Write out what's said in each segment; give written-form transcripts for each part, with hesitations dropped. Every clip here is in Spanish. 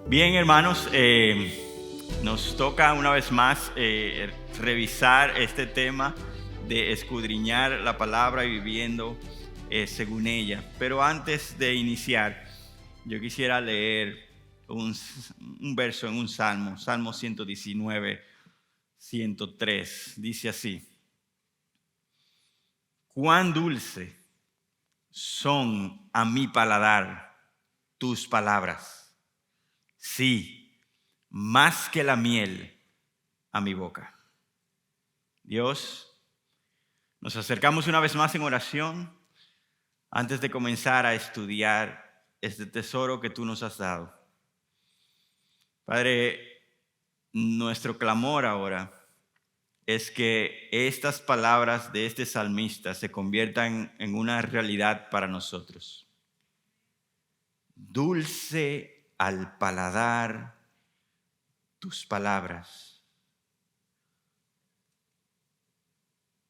Bien, hermanos, nos toca una vez más revisar este tema de escudriñar la palabra y viviendo según ella. Pero antes de iniciar, yo quisiera leer un verso en un salmo, Salmo 119, 103. Dice así: cuán dulce son a mi paladar tus palabras. Sí, más que la miel a mi boca. Dios, nos acercamos una vez más en oración antes de comenzar a estudiar este tesoro que tú nos has dado. Padre, nuestro clamor ahora es que estas palabras de este salmista se conviertan en una realidad para nosotros. Dulce al paladar tus palabras.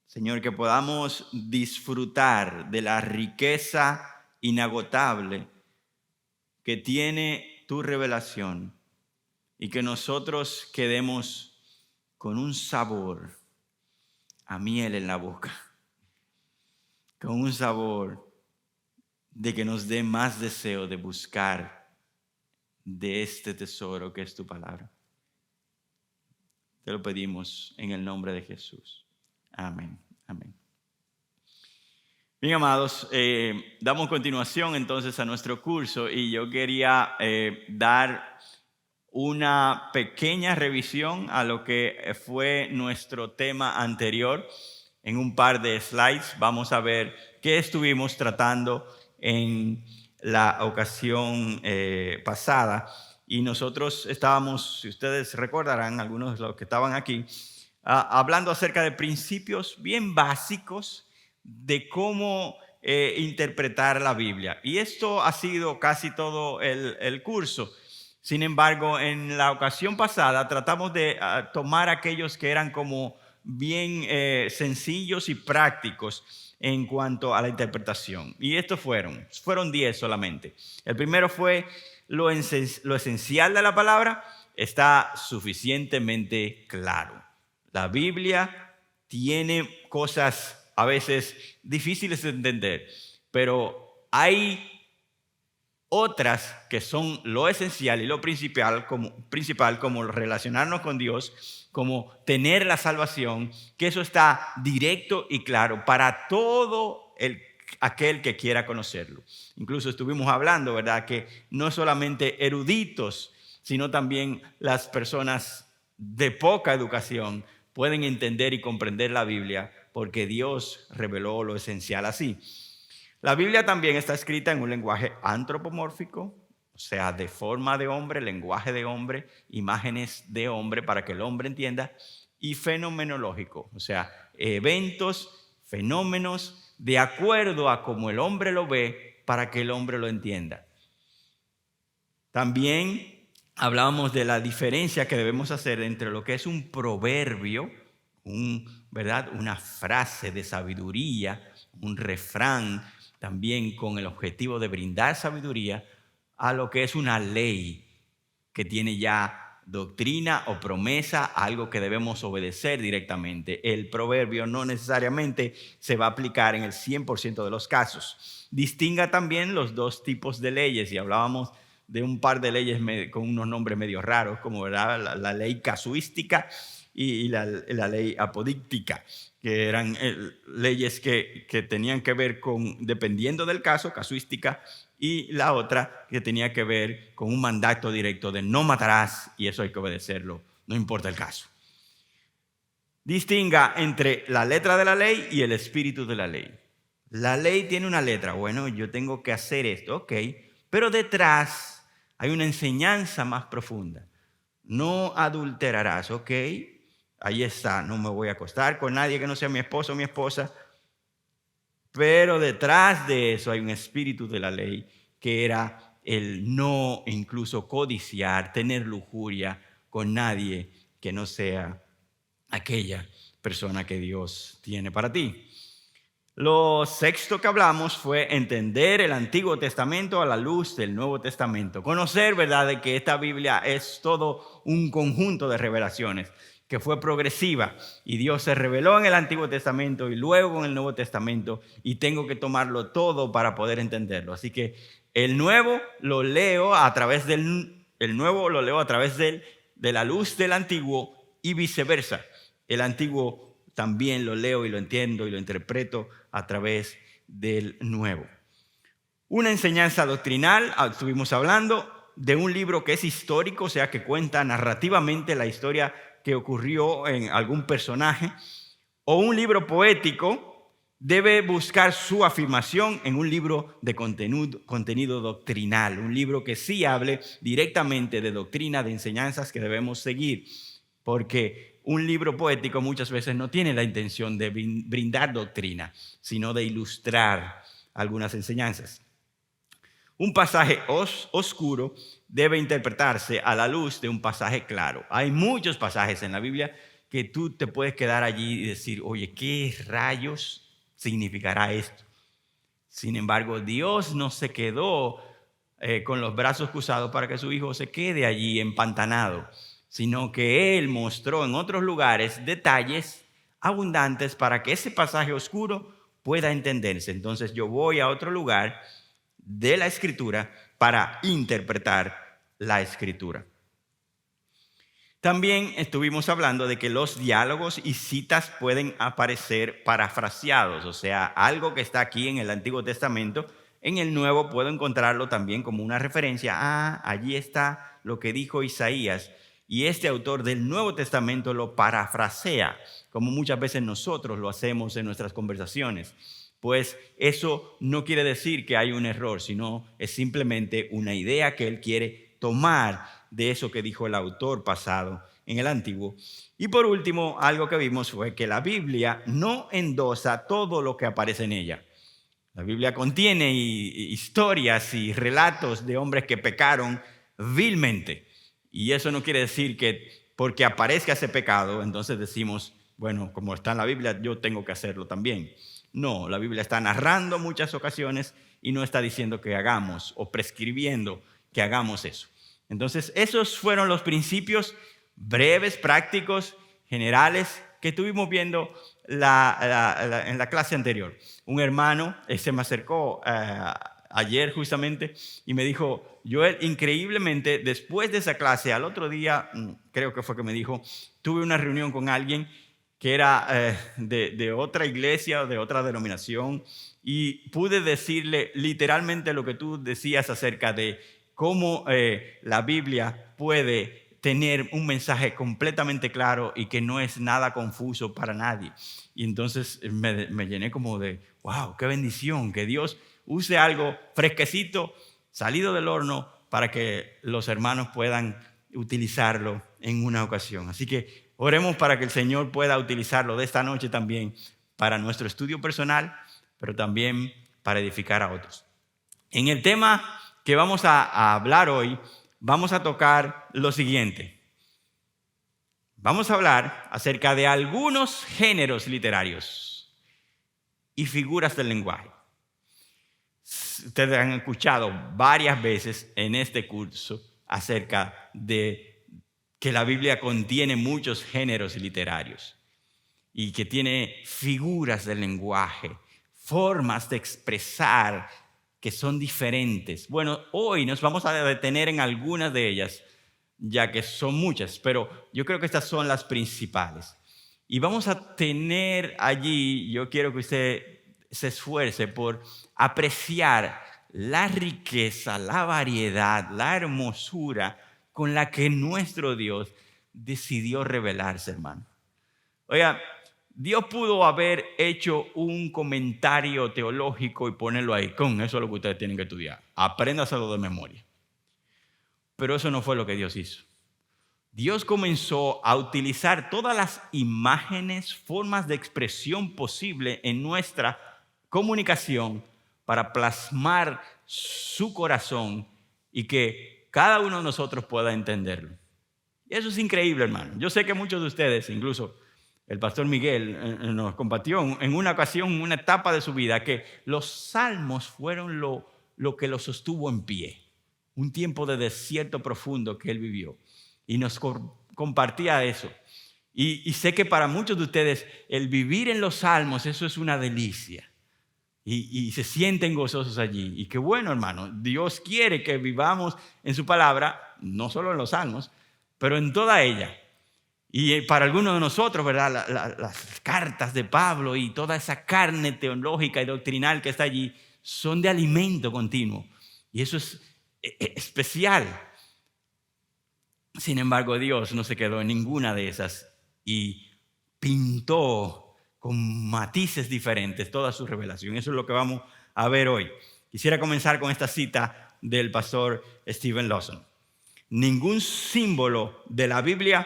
Señor, que podamos disfrutar de la riqueza inagotable que tiene tu revelación y que nosotros quedemos con un sabor a miel en la boca, con un sabor de que nos dé más deseo de buscar de este tesoro que es tu palabra. Te lo pedimos en el nombre de Jesús. Amén. Amén. Bien, amados, damos continuación entonces a nuestro curso y yo quería dar una pequeña revisión a lo que fue nuestro tema anterior. En un par de slides vamos a ver qué estuvimos tratando en la ocasión pasada, y nosotros estábamos, si ustedes recordarán, algunos de los que estaban aquí, hablando acerca de principios bien básicos de cómo interpretar la Biblia, y esto ha sido casi todo el curso. Sin embargo, en la ocasión pasada tratamos de tomar aquellos que eran como bien sencillos y prácticos en cuanto a la interpretación. Y estos fueron 10 solamente. El primero fue lo esencial de la palabra está suficientemente claro. La Biblia tiene cosas a veces difíciles de entender, pero hay otras que son lo esencial y lo principal, como relacionarnos con Dios, como tener la salvación, que eso está directo y claro para todo aquel que quiera conocerlo. Incluso estuvimos hablando, ¿verdad?, que no solamente eruditos, sino también las personas de poca educación pueden entender y comprender la Biblia porque Dios reveló lo esencial así. La Biblia también está escrita en un lenguaje antropomórfico, o sea, de forma de hombre, lenguaje de hombre, imágenes de hombre para que el hombre entienda, y fenomenológico, o sea, eventos, fenómenos, de acuerdo a cómo el hombre lo ve para que el hombre lo entienda. También hablábamos de la diferencia que debemos hacer entre lo que es un proverbio, ¿verdad?, una frase de sabiduría, un refrán, también con el objetivo de brindar sabiduría, a lo que es una ley que tiene ya doctrina o promesa, algo que debemos obedecer directamente. El proverbio no necesariamente se va a aplicar en el 100% de los casos. Distinga también los dos tipos de leyes, y hablábamos de un par de leyes con unos nombres medio raros, como la ley casuística y la ley apodíctica, que eran leyes que tenían que ver con, dependiendo del caso, casuística, y la otra que tenía que ver con un mandato directo de no matarás, y eso hay que obedecerlo, no importa el caso. Distinga entre la letra de la ley y el espíritu de la ley. La ley tiene una letra, bueno, yo tengo que hacer esto, ok, pero detrás hay una enseñanza más profunda. No adulterarás, ok, ahí está, no me voy a acostar con nadie que no sea mi esposo o mi esposa. Pero detrás de eso hay un espíritu de la ley que era el no incluso codiciar, tener lujuria con nadie que no sea aquella persona que Dios tiene para ti. Lo sexto que hablamos fue entender el Antiguo Testamento a la luz del Nuevo Testamento. Conocer, ¿verdad?, de que esta Biblia es todo un conjunto de revelaciones que fue progresiva y Dios se reveló en el Antiguo Testamento y luego en el Nuevo Testamento y tengo que tomarlo todo para poder entenderlo. Así que el Nuevo lo leo a través de la luz del Antiguo y viceversa. El Antiguo también lo leo y lo entiendo y lo interpreto a través del Nuevo. Una enseñanza doctrinal, estuvimos hablando de un libro que es histórico, o sea, que cuenta narrativamente la historia que ocurrió en algún personaje, o un libro poético, debe buscar su afirmación en un libro de contenido doctrinal, un libro que sí hable directamente de doctrina, de enseñanzas que debemos seguir, porque un libro poético muchas veces no tiene la intención de brindar doctrina, sino de ilustrar algunas enseñanzas. Un pasaje oscuro debe interpretarse a la luz de un pasaje claro. Hay muchos pasajes en la Biblia que tú te puedes quedar allí y decir, oye, ¿qué rayos significará esto? Sin embargo, Dios no se quedó con los brazos cruzados para que su hijo se quede allí empantanado, sino que Él mostró en otros lugares detalles abundantes para que ese pasaje oscuro pueda entenderse. Entonces yo voy a otro lugar de la Escritura para interpretar la Escritura. También estuvimos hablando de que los diálogos y citas pueden aparecer parafraseados, o sea, algo que está aquí en el Antiguo Testamento, en el Nuevo puedo encontrarlo también como una referencia. Allí está lo que dijo Isaías, y este autor del Nuevo Testamento lo parafrasea, como muchas veces nosotros lo hacemos en nuestras conversaciones. Pues eso no quiere decir que hay un error, sino es simplemente una idea que él quiere tomar de eso que dijo el autor pasado en el Antiguo. Y por último, algo que vimos fue que la Biblia no endosa todo lo que aparece en ella. La Biblia contiene historias y relatos de hombres que pecaron vilmente. Y eso no quiere decir que porque aparezca ese pecado, entonces decimos, bueno, como está en la Biblia, yo tengo que hacerlo también. No, la Biblia está narrando muchas ocasiones y no está diciendo que hagamos o prescribiendo que hagamos eso. Entonces, esos fueron los principios breves, prácticos, generales que estuvimos viendo en la clase anterior. Un hermano se me acercó ayer justamente y me dijo, Joel, increíblemente, después de esa clase, al otro día, creo que fue que me dijo, tuve una reunión con alguien que era de otra iglesia o de otra denominación y pude decirle literalmente lo que tú decías acerca de cómo la Biblia puede tener un mensaje completamente claro y que no es nada confuso para nadie. Y entonces me llené como de, wow, qué bendición, que Dios use algo fresquecito, salido del horno, para que los hermanos puedan utilizarlo en una ocasión. Así que oremos para que el Señor pueda utilizarlo de esta noche también para nuestro estudio personal, pero también para edificar a otros. En el tema que vamos a hablar hoy, vamos a tocar lo siguiente. Vamos a hablar acerca de algunos géneros literarios y figuras del lenguaje. Ustedes han escuchado varias veces en este curso acerca de que la Biblia contiene muchos géneros literarios y que tiene figuras del lenguaje, formas de expresar que son diferentes. Bueno, hoy nos vamos a detener en algunas de ellas, ya que son muchas, pero yo creo que estas son las principales. Y vamos a tener allí, yo quiero que usted se esfuerce por apreciar la riqueza, la variedad, la hermosura con la que nuestro Dios decidió revelarse, hermano. Oiga, Dios pudo haber hecho un comentario teológico y ponerlo ahí. Con eso es lo que ustedes tienen que estudiar. Apréndaselo de memoria. Pero eso no fue lo que Dios hizo. Dios comenzó a utilizar todas las imágenes, formas de expresión posible en nuestra comunicación para plasmar su corazón y que cada uno de nosotros pueda entenderlo. Y eso es increíble, hermano. Yo sé que muchos de ustedes, incluso el pastor Miguel nos compartió en una ocasión, en una etapa de su vida, que los salmos fueron lo que lo sostuvo en pie. Un tiempo de desierto profundo que él vivió. Y nos compartía eso. Y sé que para muchos de ustedes el vivir en los salmos, eso es una delicia. Y se sienten gozosos allí. Y qué bueno, hermano. Dios quiere que vivamos en su palabra, no solo en los salmos, pero en toda ella. Y para algunos de nosotros, ¿verdad? Las cartas de Pablo y toda esa carne teológica y doctrinal que está allí son de alimento continuo. Y eso es especial. Sin embargo, Dios no se quedó en ninguna de esas y pintó con matices diferentes toda su revelación. Eso es lo que vamos a ver hoy. Quisiera comenzar con esta cita del pastor Steven Lawson. Ningún símbolo de la Biblia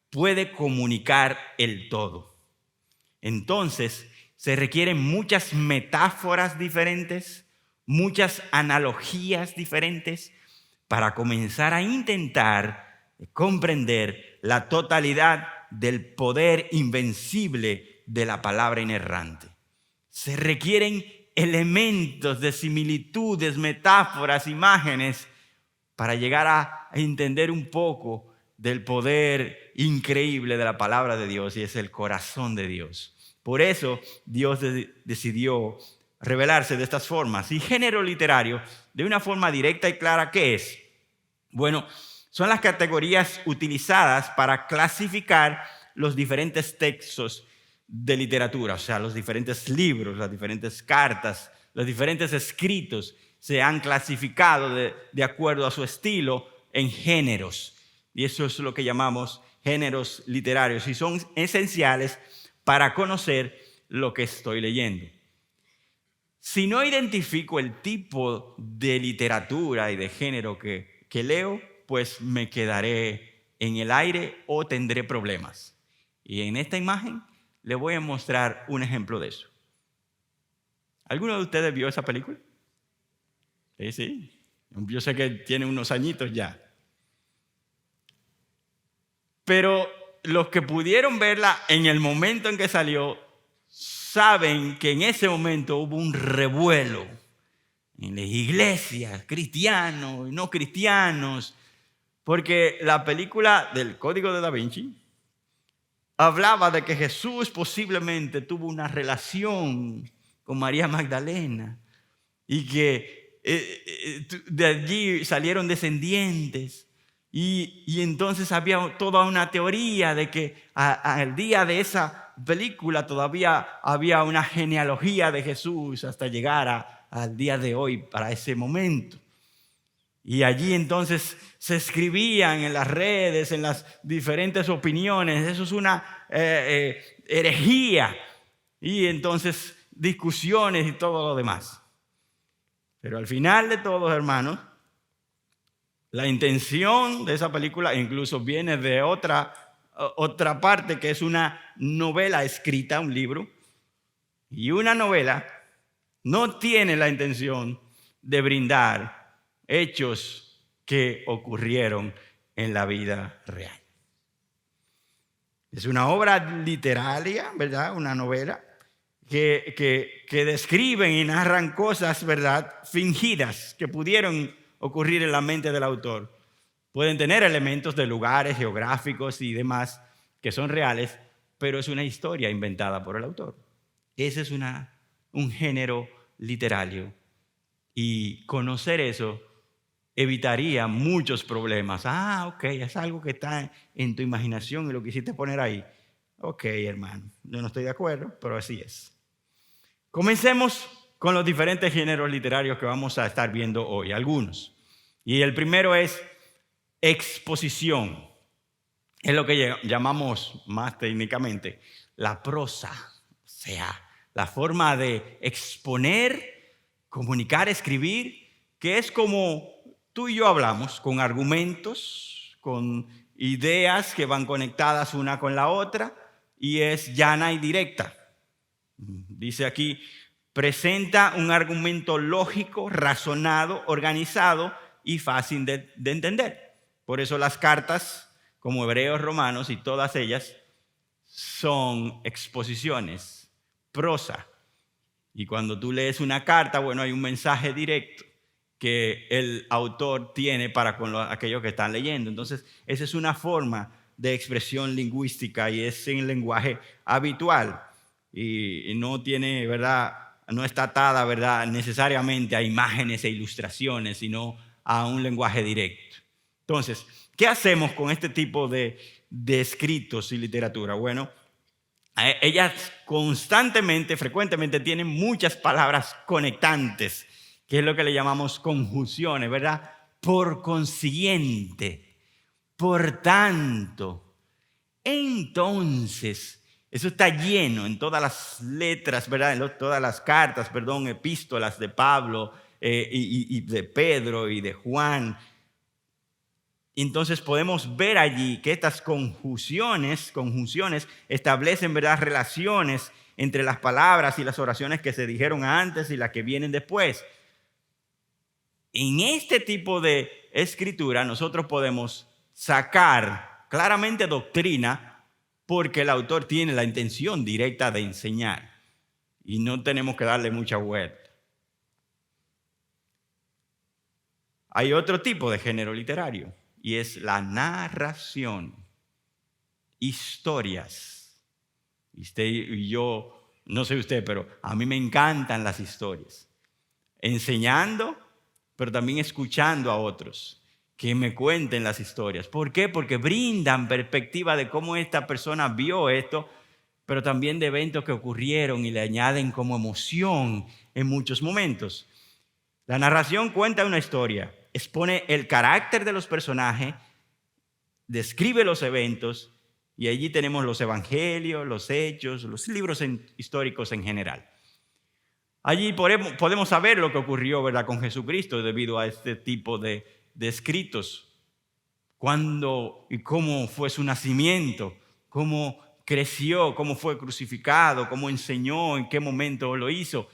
puede comunicar el todo. Entonces, se requieren muchas metáforas diferentes, muchas analogías diferentes para comenzar a intentar comprender la totalidad del poder invencible de la palabra inerrante. Se requieren elementos de similitudes, metáforas, imágenes para llegar a entender un poco del poder increíble de la palabra de Dios, y es el corazón de Dios. Por eso Dios decidió revelarse de estas formas. Y género literario, de una forma directa y clara, ¿qué es? Bueno, son las categorías utilizadas para clasificar los diferentes textos de literatura, o sea, los diferentes libros, las diferentes cartas, los diferentes escritos se han clasificado de acuerdo a su estilo en géneros. Y eso es lo que llamamos géneros literarios y son esenciales para conocer lo que estoy leyendo. Si no identifico el tipo de literatura y de género que leo, pues me quedaré en el aire o tendré problemas. Y en esta imagen le voy a mostrar un ejemplo de eso. ¿Alguno de ustedes vio esa película? Sí. Yo sé que tiene unos añitos ya. Pero los que pudieron verla en el momento en que salió, saben que en ese momento hubo un revuelo en las iglesias, cristianos y no cristianos, porque la película del Código de Da Vinci hablaba de que Jesús posiblemente tuvo una relación con María Magdalena y que de allí salieron descendientes. Y entonces había toda una teoría de que al día de esa película todavía había una genealogía de Jesús hasta llegar al día de hoy, para ese momento. Y allí entonces se escribían en las redes, en las diferentes opiniones, eso es una herejía. Y entonces discusiones y todo lo demás. Pero al final de todo, hermanos, la intención de esa película incluso viene de otra parte, que es una novela escrita, un libro. Y una novela no tiene la intención de brindar hechos que ocurrieron en la vida real. Es una obra literaria, ¿verdad? Una novela que describen y narran cosas, ¿verdad?, fingidas que pudieron ocurrir en la mente del autor. Pueden tener elementos de lugares geográficos y demás que son reales, pero es una historia inventada por el autor. Ese es un género literario. Y conocer eso evitaría muchos problemas. Ok, es algo que está en tu imaginación y lo quisiste poner ahí. Ok, hermano, yo no estoy de acuerdo, pero así es. Comencemos con los diferentes géneros literarios que vamos a estar viendo hoy, algunos. Y el primero es exposición. Es lo que llamamos más técnicamente la prosa. O sea, la forma de exponer, comunicar, escribir, que es como tú y yo hablamos, con argumentos, con ideas que van conectadas una con la otra, y es llana y directa. Dice aquí, Presenta un argumento lógico, razonado, organizado y fácil de entender. Por eso las cartas, como Hebreos, Romanos y todas ellas, son exposiciones, prosa. Y cuando tú lees una carta, bueno, hay un mensaje directo que el autor tiene para con aquellos que están leyendo. Entonces, esa es una forma de expresión lingüística y es en lenguaje habitual. Y no tiene, ¿verdad?, no está atada, ¿verdad?, necesariamente a imágenes e ilustraciones, sino a un lenguaje directo. Entonces, ¿qué hacemos con este tipo de escritos y literatura? Bueno, ellas constantemente, frecuentemente tienen muchas palabras conectantes, que es lo que le llamamos conjunciones, ¿verdad? Por consiguiente, por tanto, entonces, eso está lleno en todas las letras, ¿verdad? En todas las cartas, epístolas de Pablo y de Pedro y de Juan. Entonces podemos ver allí que estas conjunciones establecen, ¿verdad?, relaciones entre las palabras y las oraciones que se dijeron antes y las que vienen después. En este tipo de escritura nosotros podemos sacar claramente doctrina porque el autor tiene la intención directa de enseñar y no tenemos que darle mucha vuelta. Hay otro tipo de género literario y es la narración, historias. Y yo, no sé usted, pero a mí me encantan las historias. Enseñando, pero también escuchando a otros que me cuenten las historias. ¿Por qué? Porque brindan perspectiva de cómo esta persona vio esto, pero también de eventos que ocurrieron y le añaden como emoción en muchos momentos. La narración cuenta una historia, expone el carácter de los personajes, describe los eventos y allí tenemos los evangelios, los hechos, los libros históricos en general. Allí podemos saber lo que ocurrió, ¿verdad?, con Jesucristo debido a este tipo de escritos. Cuándo y cómo fue su nacimiento, cómo creció, cómo fue crucificado, cómo enseñó, en qué momento lo hizo.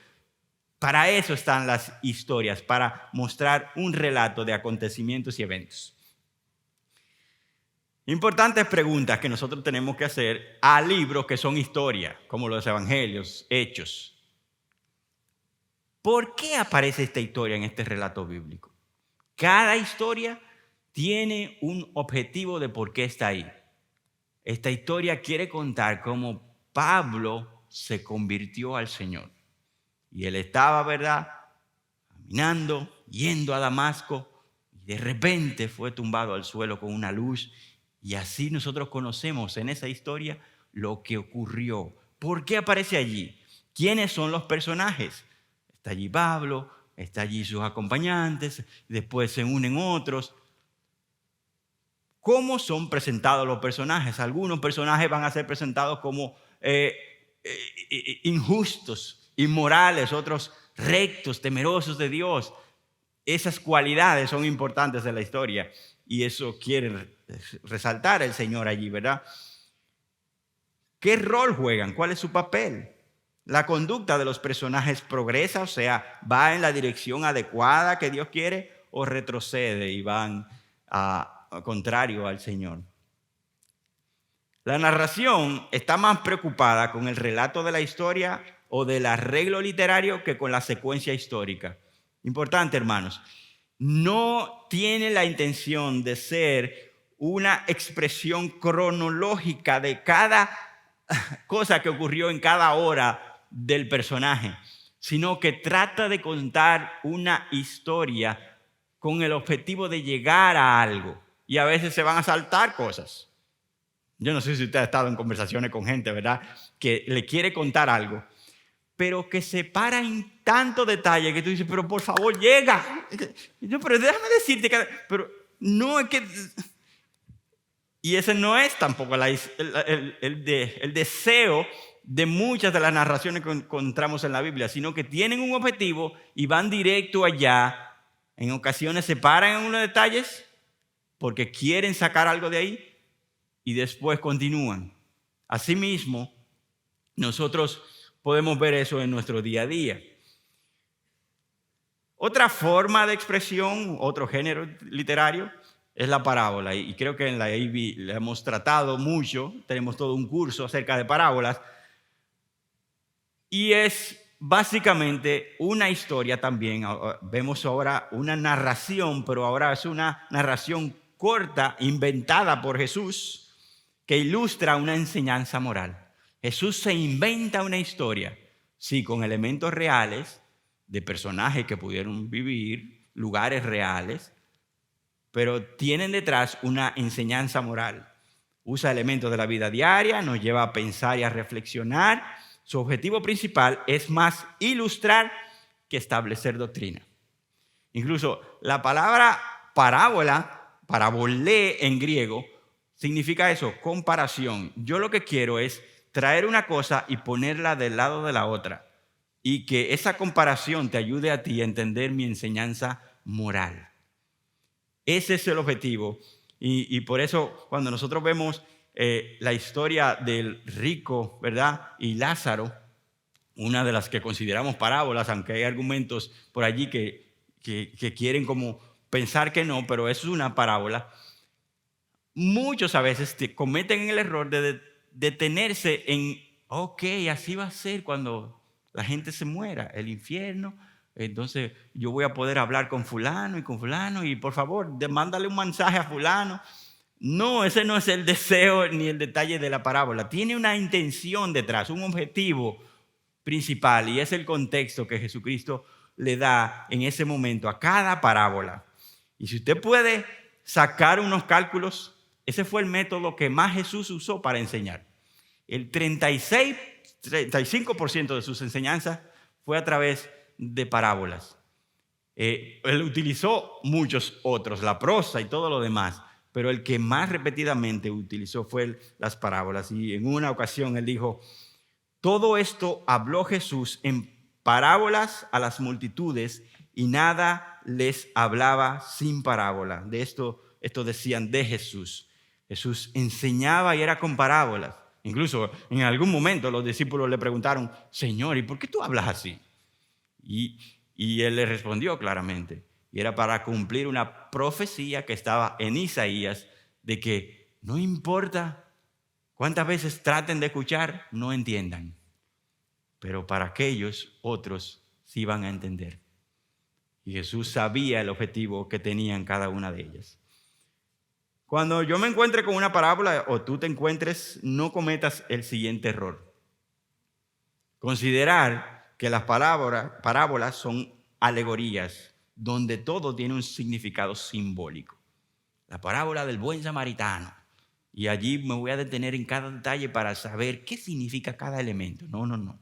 Para eso están las historias, para mostrar un relato de acontecimientos y eventos. Importantes preguntas que nosotros tenemos que hacer a libros que son historia, como los evangelios, hechos. ¿Por qué aparece esta historia en este relato bíblico? Cada historia tiene un objetivo de por qué está ahí. Esta historia quiere contar cómo Pablo se convirtió al Señor. Y él estaba, ¿verdad?, caminando, yendo a Damasco, y de repente fue tumbado al suelo con una luz. Y así nosotros conocemos en esa historia lo que ocurrió. ¿Por qué aparece allí? ¿Quiénes son los personajes? Está allí Pablo, está allí sus acompañantes, después se unen otros. ¿Cómo son presentados los personajes? Algunos personajes van a ser presentados como injustos, inmorales, otros rectos, temerosos de Dios. Esas cualidades son importantes en la historia y eso quiere resaltar el Señor allí, ¿verdad? ¿Qué rol juegan? ¿Cuál es su papel? La conducta de los personajes progresa, o sea, va en la dirección adecuada que Dios quiere o retrocede y van contrario al Señor. La narración está más preocupada con el relato de la historia o del arreglo literario que con la secuencia histórica. Importante, hermanos, no tiene la intención de ser una expresión cronológica de cada cosa que ocurrió en cada hora del personaje, sino que trata de contar una historia con el objetivo de llegar a algo. Y a veces se van a saltar cosas. Yo no sé si usted ha estado en conversaciones con gente, ¿verdad?, que le quiere contar algo, pero que se para en tanto detalle que tú dices, pero por favor, llega. No, pero déjame decirte que... Pero no es que... Y ese no es tampoco el deseo de muchas de las narraciones que encontramos en la Biblia, sino que tienen un objetivo y van directo allá. En ocasiones se paran en unos detalles porque quieren sacar algo de ahí y después continúan. Asimismo, nosotros podemos ver eso en nuestro día a día. Otra forma de expresión, otro género literario, es la parábola. Y creo que en la AV la hemos tratado mucho. Tenemos todo un curso acerca de parábolas. Y es básicamente una historia también. Vemos ahora una narración, pero ahora es una narración corta, inventada por Jesús, que ilustra una enseñanza moral. Jesús se inventa una historia, sí, con elementos reales, de personajes que pudieron vivir, lugares reales, pero tienen detrás una enseñanza moral. Usa elementos de la vida diaria, nos lleva a pensar y a reflexionar. Su objetivo principal es más ilustrar que establecer doctrina. Incluso la palabra parábola, parabolé en griego, significa eso, comparación. Yo lo que quiero es traer una cosa y ponerla del lado de la otra, y que esa comparación te ayude a ti a entender mi enseñanza moral. Ese es el objetivo. Y por eso cuando nosotros vemos la historia del rico, ¿verdad? Y Lázaro, una de las que consideramos parábolas, aunque hay argumentos por allí que quieren como pensar que no, pero eso es una parábola. Muchos a veces cometen el error de detenerse en, ok, así va a ser cuando la gente se muera, el infierno. Entonces yo voy a poder hablar con fulano y por favor, mándale un mensaje a fulano. No, ese no es el deseo ni el detalle de la parábola. Tiene una intención detrás, un objetivo principal, y es el contexto que Jesucristo le da en ese momento a cada parábola. Y si usted puede sacar unos cálculos, ese fue el método que más Jesús usó para enseñar. El 35% de sus enseñanzas fue a través de parábolas. Él utilizó muchos otros, la prosa y todo lo demás, pero el que más repetidamente utilizó fue las parábolas. Y en una ocasión él dijo, todo esto habló Jesús en parábolas a las multitudes y nada les hablaba sin parábola. De esto decían de Jesús. Jesús enseñaba y era con parábolas. Incluso en algún momento los discípulos le preguntaron, Señor, ¿y por qué tú hablas así? Y él le respondió claramente. Y era para cumplir una profecía que estaba en Isaías de que no importa cuántas veces traten de escuchar, no entiendan. Pero para aquellos otros sí van a entender. Y Jesús sabía el objetivo que tenían cada una de ellas. Cuando yo me encuentre con una parábola o tú te encuentres, no cometas el siguiente error. Considerar que las parábolas son alegorías donde todo tiene un significado simbólico. La parábola del buen samaritano. Y allí me voy a detener en cada detalle para saber qué significa cada elemento. No.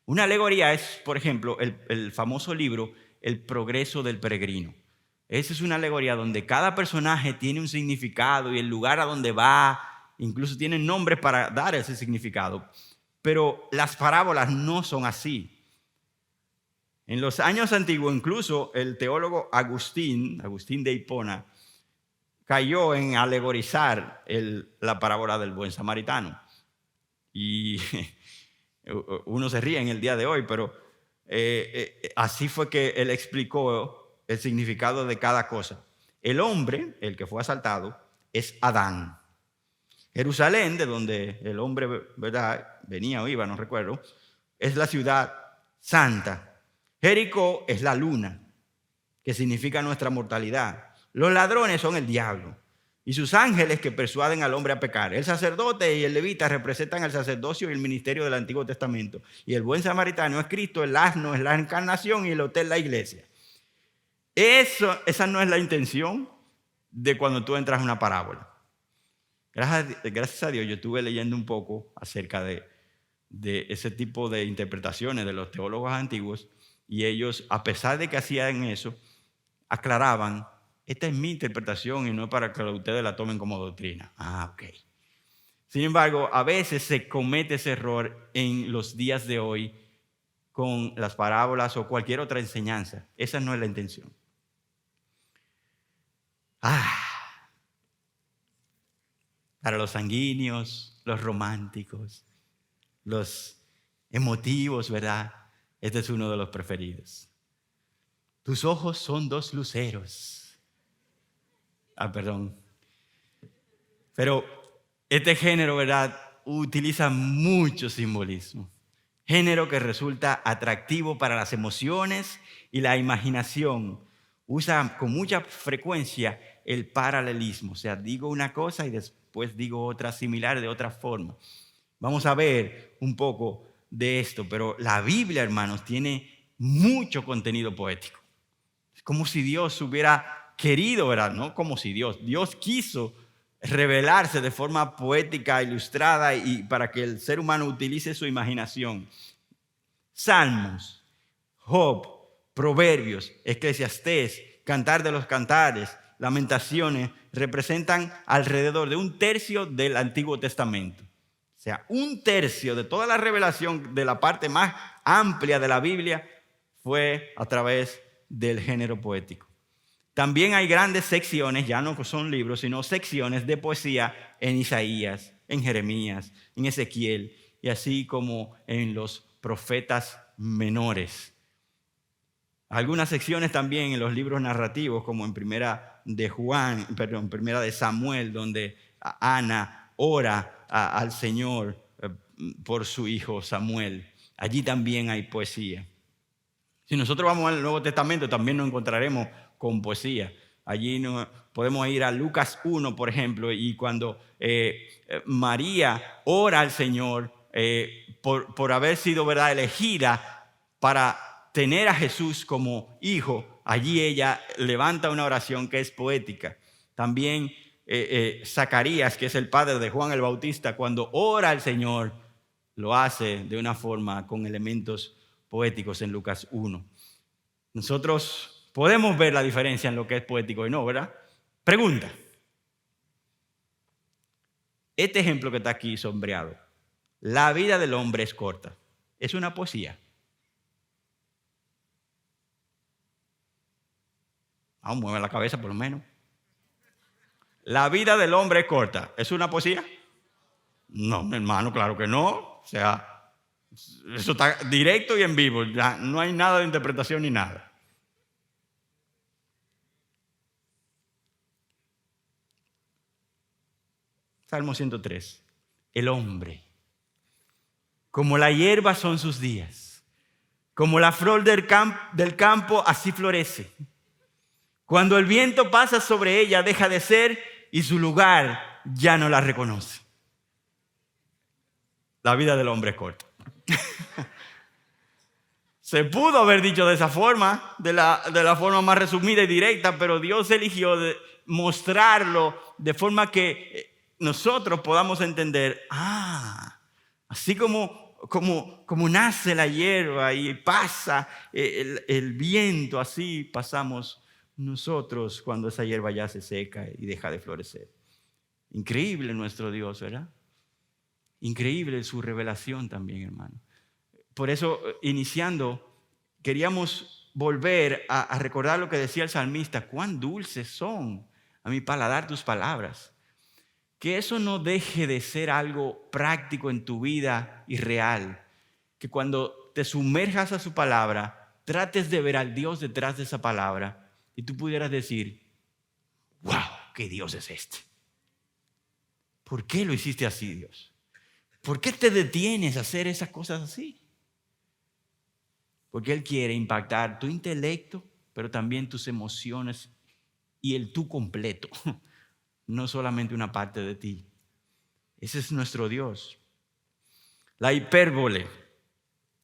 Una alegoría es, por ejemplo, el famoso libro El progreso del peregrino. Esa es una alegoría donde cada personaje tiene un significado y el lugar a donde va, incluso tienen nombres para dar ese significado. Pero las parábolas no son así. En los años antiguos, incluso el teólogo Agustín de Hipona, cayó en alegorizar la parábola del buen samaritano. Y uno se ríe en el día de hoy, pero así fue que él explicó el significado de cada cosa. El hombre, el que fue asaltado, es Adán. Jerusalén, de donde el hombre, ¿verdad?, venía o iba, no recuerdo, es la ciudad santa. Jericó es la luna, que significa nuestra mortalidad. Los ladrones son el diablo y sus ángeles que persuaden al hombre a pecar. El sacerdote y el levita representan el sacerdocio y el ministerio del Antiguo Testamento. Y el buen samaritano es Cristo, el asno es la encarnación y el hotel la iglesia. Esa no es la intención de cuando tú entras a una parábola. Gracias a Dios yo estuve leyendo un poco acerca de ese tipo de interpretaciones de los teólogos antiguos y ellos, a pesar de que hacían eso, aclaraban, esta es mi interpretación y no es para que ustedes la tomen como doctrina. Ok. Sin embargo, a veces se comete ese error en los días de hoy con las parábolas o cualquier otra enseñanza. Esa no es la intención. Para los sanguíneos, los románticos, los emotivos, ¿verdad? Este es uno de los preferidos. Tus ojos son dos luceros. Perdón. Pero este género, ¿verdad?, utiliza mucho simbolismo. Género que resulta atractivo para las emociones y la imaginación. Usa con mucha frecuencia el paralelismo. O sea, digo una cosa y después digo otra similar de otra forma. Vamos a ver un poco de esto, pero la Biblia, hermanos, tiene mucho contenido poético. Es como si Dios hubiera querido, ¿verdad? No como si Dios quiso revelarse de forma poética, ilustrada y para que el ser humano utilice su imaginación. Salmos, Job, Proverbios, Eclesiastés, Cantar de los Cantares, Lamentaciones representan alrededor de 1/3 del Antiguo Testamento. O sea, 1/3 de toda la revelación de la parte más amplia de la Biblia fue a través del género poético. También hay grandes secciones, ya no son libros, sino secciones de poesía en Isaías, en Jeremías, en Ezequiel y así como en los profetas menores. Algunas secciones también en los libros narrativos, como en Primera de Samuel, donde Ana ora al Señor por su hijo Samuel. Allí también hay poesía. Si nosotros vamos al Nuevo Testamento, también nos encontraremos con poesía. Allí podemos ir a Lucas 1, por ejemplo, y cuando María ora al Señor por haber sido, ¿verdad?, elegida para tener a Jesús como hijo, allí ella levanta una oración que es poética. También Zacarías, que es el padre de Juan el Bautista, cuando ora al Señor, lo hace de una forma con elementos poéticos en Lucas 1. Nosotros podemos ver la diferencia en lo que es poético y no, ¿verdad? Pregunta. Este ejemplo que está aquí sombreado, la vida del hombre es corta. ¿Es una poesía? Mueve la cabeza por lo menos. La vida del hombre es corta. ¿Es una poesía? No, mi hermano, claro que no. O sea, eso está directo y en vivo. Ya no hay nada de interpretación ni nada. Salmo 103. El hombre, como la hierba son sus días, como la flor del campo, así florece. Cuando el viento pasa sobre ella, deja de ser y su lugar ya no la reconoce. La vida del hombre es corta. Se pudo haber dicho de esa forma, de la forma más resumida y directa, pero Dios eligió mostrarlo de forma que nosotros podamos entender, así como nace la hierba y pasa el viento, así pasamos nosotros cuando esa hierba ya se seca y deja de florecer. Increíble nuestro Dios, ¿verdad? Increíble su revelación también, hermano. Por eso, iniciando, queríamos volver a recordar lo que decía el salmista. Cuán dulces son a mi paladar tus palabras. Que eso no deje de ser algo práctico en tu vida y real. Que cuando te sumerjas a su palabra, trates de ver al Dios detrás de esa palabra y tú pudieras decir, wow, ¿qué Dios es este? ¿Por qué lo hiciste así, Dios? ¿Por qué te detienes a hacer esas cosas así? Porque Él quiere impactar tu intelecto, pero también tus emociones y el tú completo, no solamente una parte de ti. Ese es nuestro Dios. La hipérbole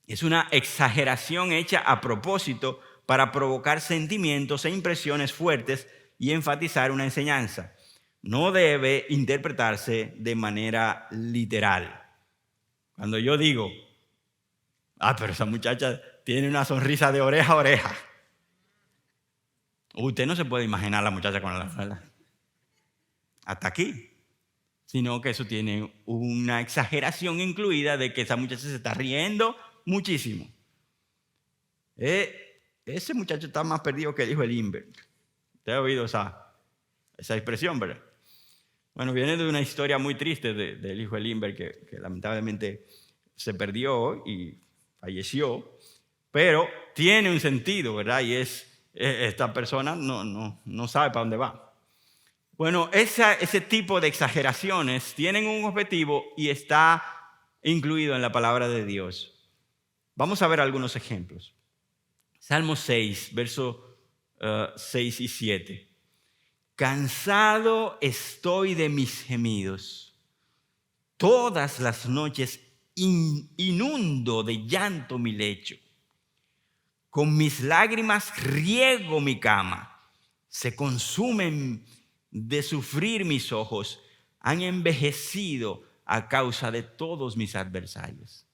es una exageración hecha a propósito para provocar sentimientos e impresiones fuertes y enfatizar una enseñanza. No debe interpretarse de manera literal. Cuando yo digo, pero esa muchacha tiene una sonrisa de oreja a oreja. Usted no se puede imaginar a la muchacha con la falda. Hasta aquí. Sino que eso tiene una exageración incluida de que esa muchacha se está riendo muchísimo. Ese muchacho está más perdido que el hijo de Limber. ¿Usted ha oído esa expresión, verdad? Bueno, viene de una historia muy triste del hijo de Limber que lamentablemente se perdió y falleció, pero tiene un sentido, ¿verdad? Y esta persona no sabe para dónde va. Bueno, ese tipo de exageraciones tienen un objetivo y está incluido en la palabra de Dios. Vamos a ver algunos ejemplos. Salmo 6, versos 6 y 7. Cansado estoy de mis gemidos. Todas las noches inundo de llanto mi lecho. Con mis lágrimas riego mi cama. Se consumen de sufrir mis ojos. Han envejecido a causa de todos mis adversarios.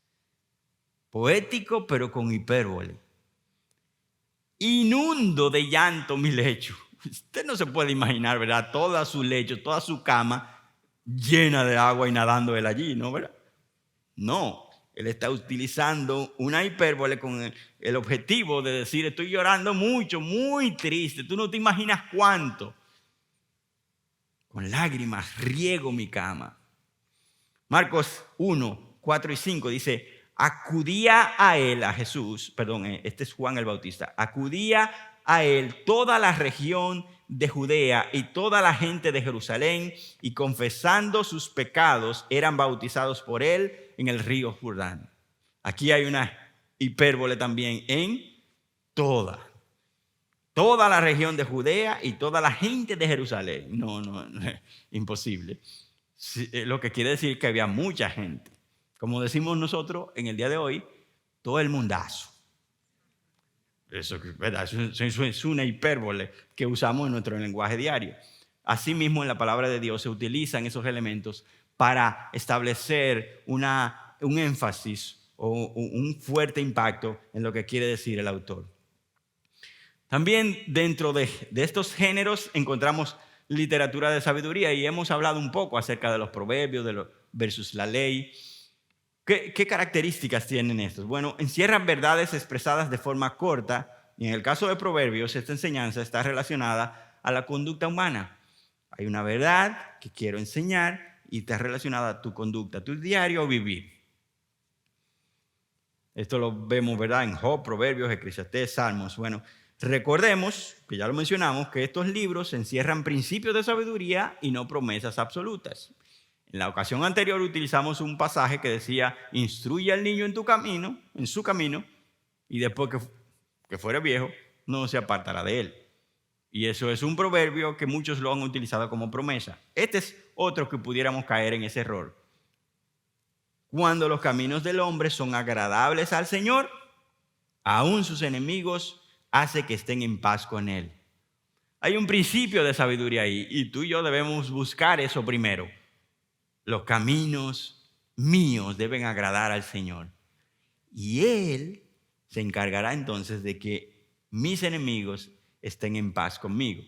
Poético, pero con hipérbole. Inundo de llanto mi lecho. Usted no se puede imaginar, ¿verdad? Toda su lecho, toda su cama llena de agua y nadando él allí, ¿no? ¿Verdad? No, él está utilizando una hipérbole con el objetivo de decir, estoy llorando mucho, muy triste. Tú no te imaginas cuánto. Con lágrimas riego mi cama. Marcos 1, 4 y 5 dice, acudía a él, a Jesús, perdón, este es Juan el Bautista, acudía a él toda la región de Judea y toda la gente de Jerusalén, y confesando sus pecados eran bautizados por él en el río Jordán. Aquí hay una hipérbole también en toda la región de Judea y toda la gente de Jerusalén. No, imposible. Lo que quiere decir que había mucha gente. Como decimos nosotros en el día de hoy, todo el mundazo. Eso es una hipérbole que usamos en nuestro lenguaje diario. Asimismo, en la palabra de Dios se utilizan esos elementos para establecer un énfasis o un fuerte impacto en lo que quiere decir el autor. También dentro de estos géneros encontramos literatura de sabiduría y hemos hablado un poco acerca de los proverbios versus la ley. ¿Qué características tienen estos? Bueno, encierran verdades expresadas de forma corta y en el caso de proverbios esta enseñanza está relacionada a la conducta humana. Hay una verdad que quiero enseñar y está relacionada a tu conducta, a tu diario vivir. Esto lo vemos, ¿verdad? En Job, Proverbios, Eclesiastés, Salmos. Bueno, recordemos, que ya lo mencionamos, que estos libros encierran principios de sabiduría y no promesas absolutas. En la ocasión anterior utilizamos un pasaje que decía, instruye al niño en su camino, y después que fuere viejo, no se apartará de él. Y eso es un proverbio que muchos lo han utilizado como promesa. Este es otro que pudiéramos caer en ese error. Cuando los caminos del hombre son agradables al Señor, aún sus enemigos hace que estén en paz con él. Hay un principio de sabiduría ahí y tú y yo debemos buscar eso primero. Los caminos míos deben agradar al Señor. Y Él se encargará entonces de que mis enemigos estén en paz conmigo.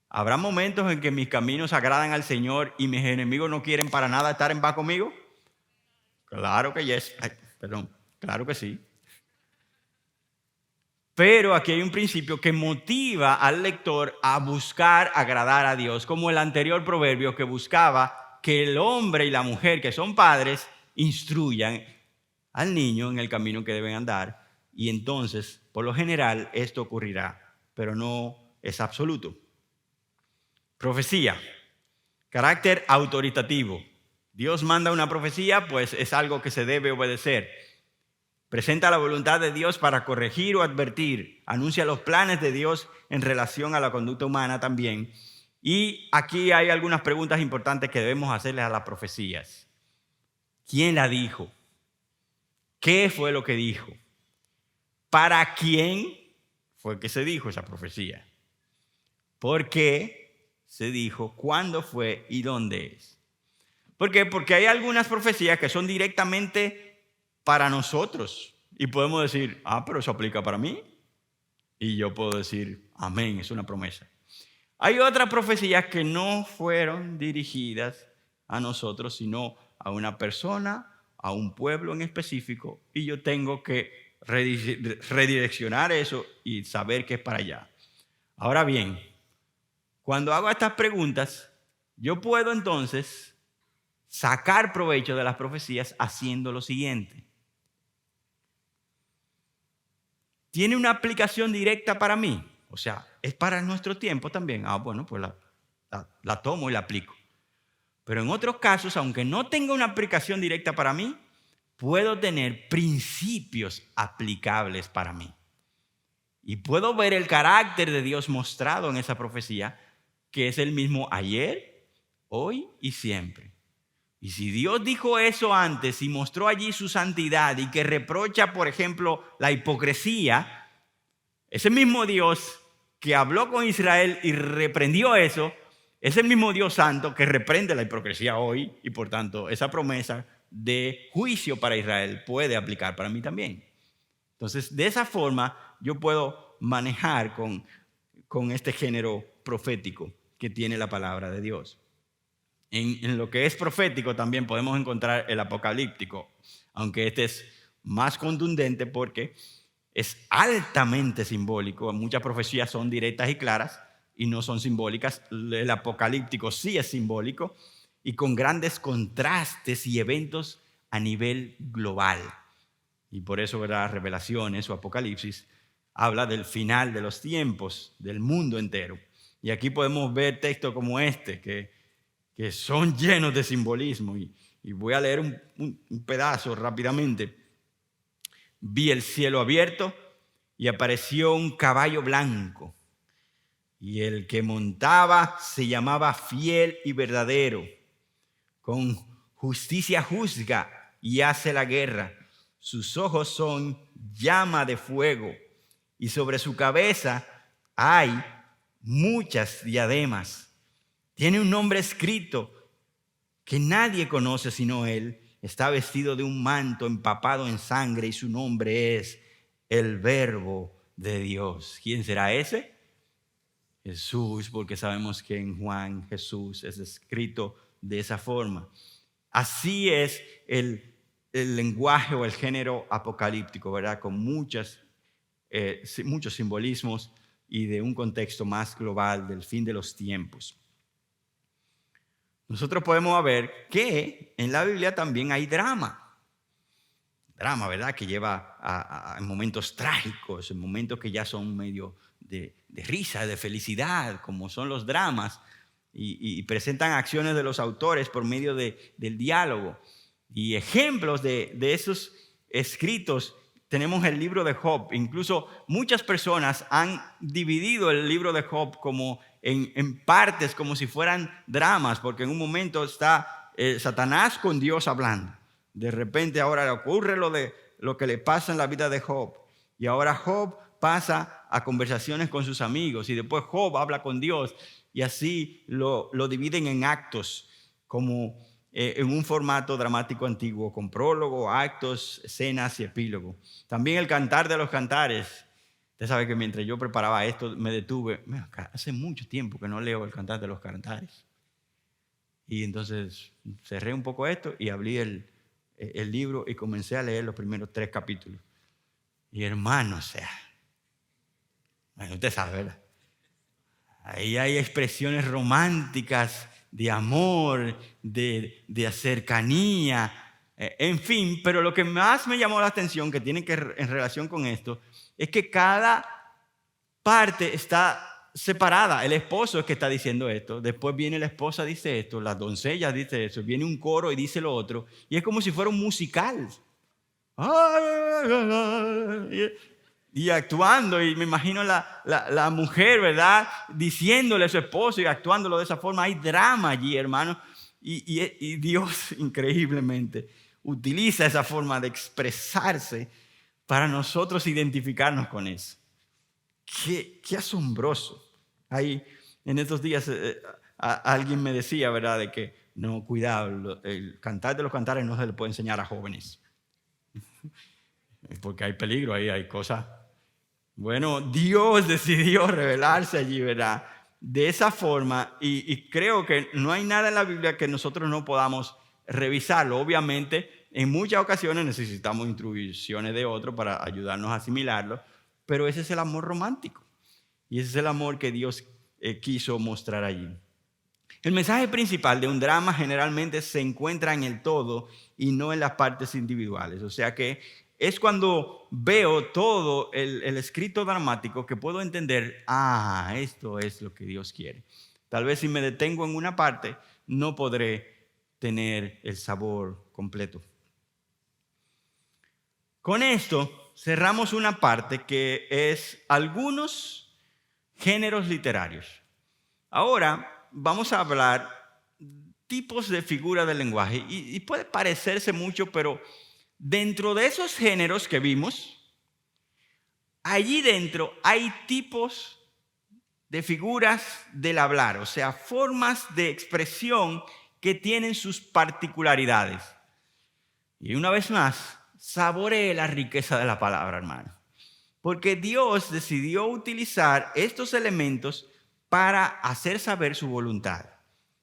¿Habrá momentos en que mis caminos agradan al Señor y mis enemigos no quieren para nada estar en paz conmigo? Claro que yes. Claro que sí. Pero aquí hay un principio que motiva al lector a buscar agradar a Dios, como el anterior proverbio que buscaba que el hombre y la mujer que son padres instruyan al niño en el camino que deben andar. Y entonces, por lo general, esto ocurrirá, pero no es absoluto. Profecía, carácter autoritativo. Dios manda una profecía, pues es algo que se debe obedecer. Presenta la voluntad de Dios para corregir o advertir. Anuncia los planes de Dios en relación a la conducta humana también. Y aquí hay algunas preguntas importantes que debemos hacerles a las profecías. ¿Quién la dijo? ¿Qué fue lo que dijo? ¿Para quién fue que se dijo esa profecía? ¿Por qué se dijo? ¿Cuándo fue y dónde es? ¿Por qué? Porque hay algunas profecías que son directamente para nosotros. Y podemos decir, pero eso aplica para mí. Y yo puedo decir, amén, es una promesa. Hay otras profecías que no fueron dirigidas a nosotros, sino a una persona, a un pueblo en específico, y yo tengo que redireccionar eso y saber que es para allá. Ahora bien, cuando hago estas preguntas, yo puedo entonces sacar provecho de las profecías haciendo lo siguiente. ¿Tiene una aplicación directa para mí? O sea, ¿es para nuestro tiempo también? Bueno, pues la tomo y la aplico. Pero en otros casos, aunque no tenga una aplicación directa para mí, puedo tener principios aplicables para mí. Y puedo ver el carácter de Dios mostrado en esa profecía, que es el mismo ayer, hoy y siempre. Y si Dios dijo eso antes y mostró allí su santidad y que reprocha, por ejemplo, la hipocresía, ese mismo Dios que habló con Israel y reprendió eso, es el mismo Dios santo que reprende la hipocresía hoy y por tanto esa promesa de juicio para Israel puede aplicar para mí también. Entonces, de esa forma yo puedo manejar con este género profético que tiene la palabra de Dios. En lo que es profético también podemos encontrar el apocalíptico, aunque este es más contundente porque es altamente simbólico. Muchas profecías son directas y claras y no son simbólicas. El apocalíptico sí es simbólico y con grandes contrastes y eventos a nivel global. Y por eso, ¿verdad?, Revelaciones o Apocalipsis habla del final de los tiempos, del mundo entero. Y aquí podemos ver textos como este, que son llenos de simbolismo. Y voy a leer un pedazo rápidamente. Vi el cielo abierto y apareció un caballo blanco. Y el que montaba se llamaba Fiel y Verdadero. Con justicia juzga y hace la guerra. Sus ojos son llama de fuego y sobre su cabeza hay muchas diademas. Tiene un nombre escrito que nadie conoce sino él. Está vestido de un manto empapado en sangre y su nombre es el Verbo de Dios. ¿Quién será ese? Jesús, porque sabemos que en Juan Jesús es escrito de esa forma. Así es el lenguaje o el género apocalíptico, ¿verdad? Con muchos simbolismos y de un contexto más global del fin de los tiempos. Nosotros podemos ver que en la Biblia también hay drama. Drama, ¿verdad? Que lleva a momentos trágicos, en momentos que ya son medio de risa, de felicidad, como son los dramas, y presentan acciones de los autores por medio del diálogo. Y ejemplos de esos escritos tenemos el libro de Job. Incluso muchas personas han dividido el libro de Job como en partes, como si fueran dramas, porque en un momento está Satanás con Dios hablando. De repente ahora le ocurre lo que le pasa en la vida de Job. Y ahora Job pasa a conversaciones con sus amigos y después Job habla con Dios y así lo dividen en actos como en un formato dramático antiguo con prólogo, actos, escenas y epílogo. También el Cantar de los Cantares. Usted sabe que mientras yo preparaba esto me detuve. Hace mucho tiempo que no leo el Cantar de los Cantares. Y entonces cerré un poco esto y abrí el libro y comencé a leer los primeros 3 capítulos. Y hermano, o sea, bueno, usted sabe, ¿verdad? Ahí hay expresiones románticas de amor, de cercanía, en fin. Pero lo que más me llamó la atención, que tiene que en relación con esto, es que cada parte está separada. El esposo es que está diciendo esto, después viene la esposa, dice esto, la doncella dice eso, viene un coro y dice lo otro. Y es como si fuera un musical. Y actuando, y me imagino la mujer, ¿verdad?, diciéndole a su esposo y actuándolo de esa forma. Hay drama allí, hermano, y Dios increíblemente utiliza esa forma de expresarse para nosotros identificarnos con eso. Qué asombroso. Ahí en estos días alguien me decía, ¿verdad?, de que no, cuidado, el Cantar de los Cantares no se le puede enseñar a jóvenes. Porque hay peligro ahí, hay cosas. Bueno, Dios decidió revelarse allí, ¿verdad?, de esa forma, y creo que no hay nada en la Biblia que nosotros no podamos revisarlo. Obviamente, en muchas ocasiones necesitamos instrucciones de otro para ayudarnos a asimilarlo, pero ese es el amor romántico, y ese es el amor que Dios quiso mostrar allí. El mensaje principal de un drama generalmente se encuentra en el todo y no en las partes individuales. O sea que es cuando veo todo el escrito dramático que puedo entender, esto es lo que Dios quiere. Tal vez si me detengo en una parte, no podré tener el sabor completo. Con esto cerramos una parte que es algunos géneros literarios. Ahora vamos a hablar tipos de figuras del lenguaje y puede parecerse mucho, pero dentro de esos géneros que vimos, allí dentro hay tipos de figuras del hablar, o sea, formas de expresión que tienen sus particularidades. Y una vez más, saboree la riqueza de la palabra, hermano. Porque Dios decidió utilizar estos elementos para hacer saber su voluntad.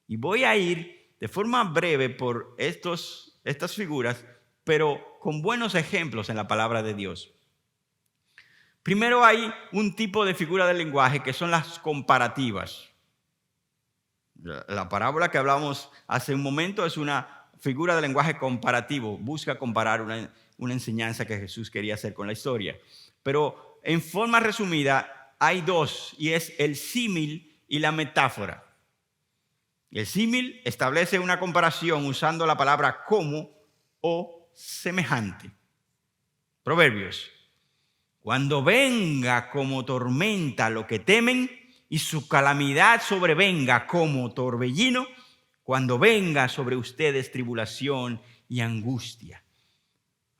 Y voy a ir de forma breve por estas figuras, pero con buenos ejemplos en la palabra de Dios. Primero hay un tipo de figura del lenguaje que son las comparativas. La parábola que hablamos hace un momento es una figura de lenguaje comparativo. Busca comparar una enseñanza que Jesús quería hacer con la historia. Pero en forma resumida hay dos, y es el símil y la metáfora. El símil establece una comparación usando la palabra como o semejante. Proverbios. Cuando venga como tormenta lo que temen y su calamidad sobrevenga como torbellino, cuando venga sobre ustedes tribulación y angustia.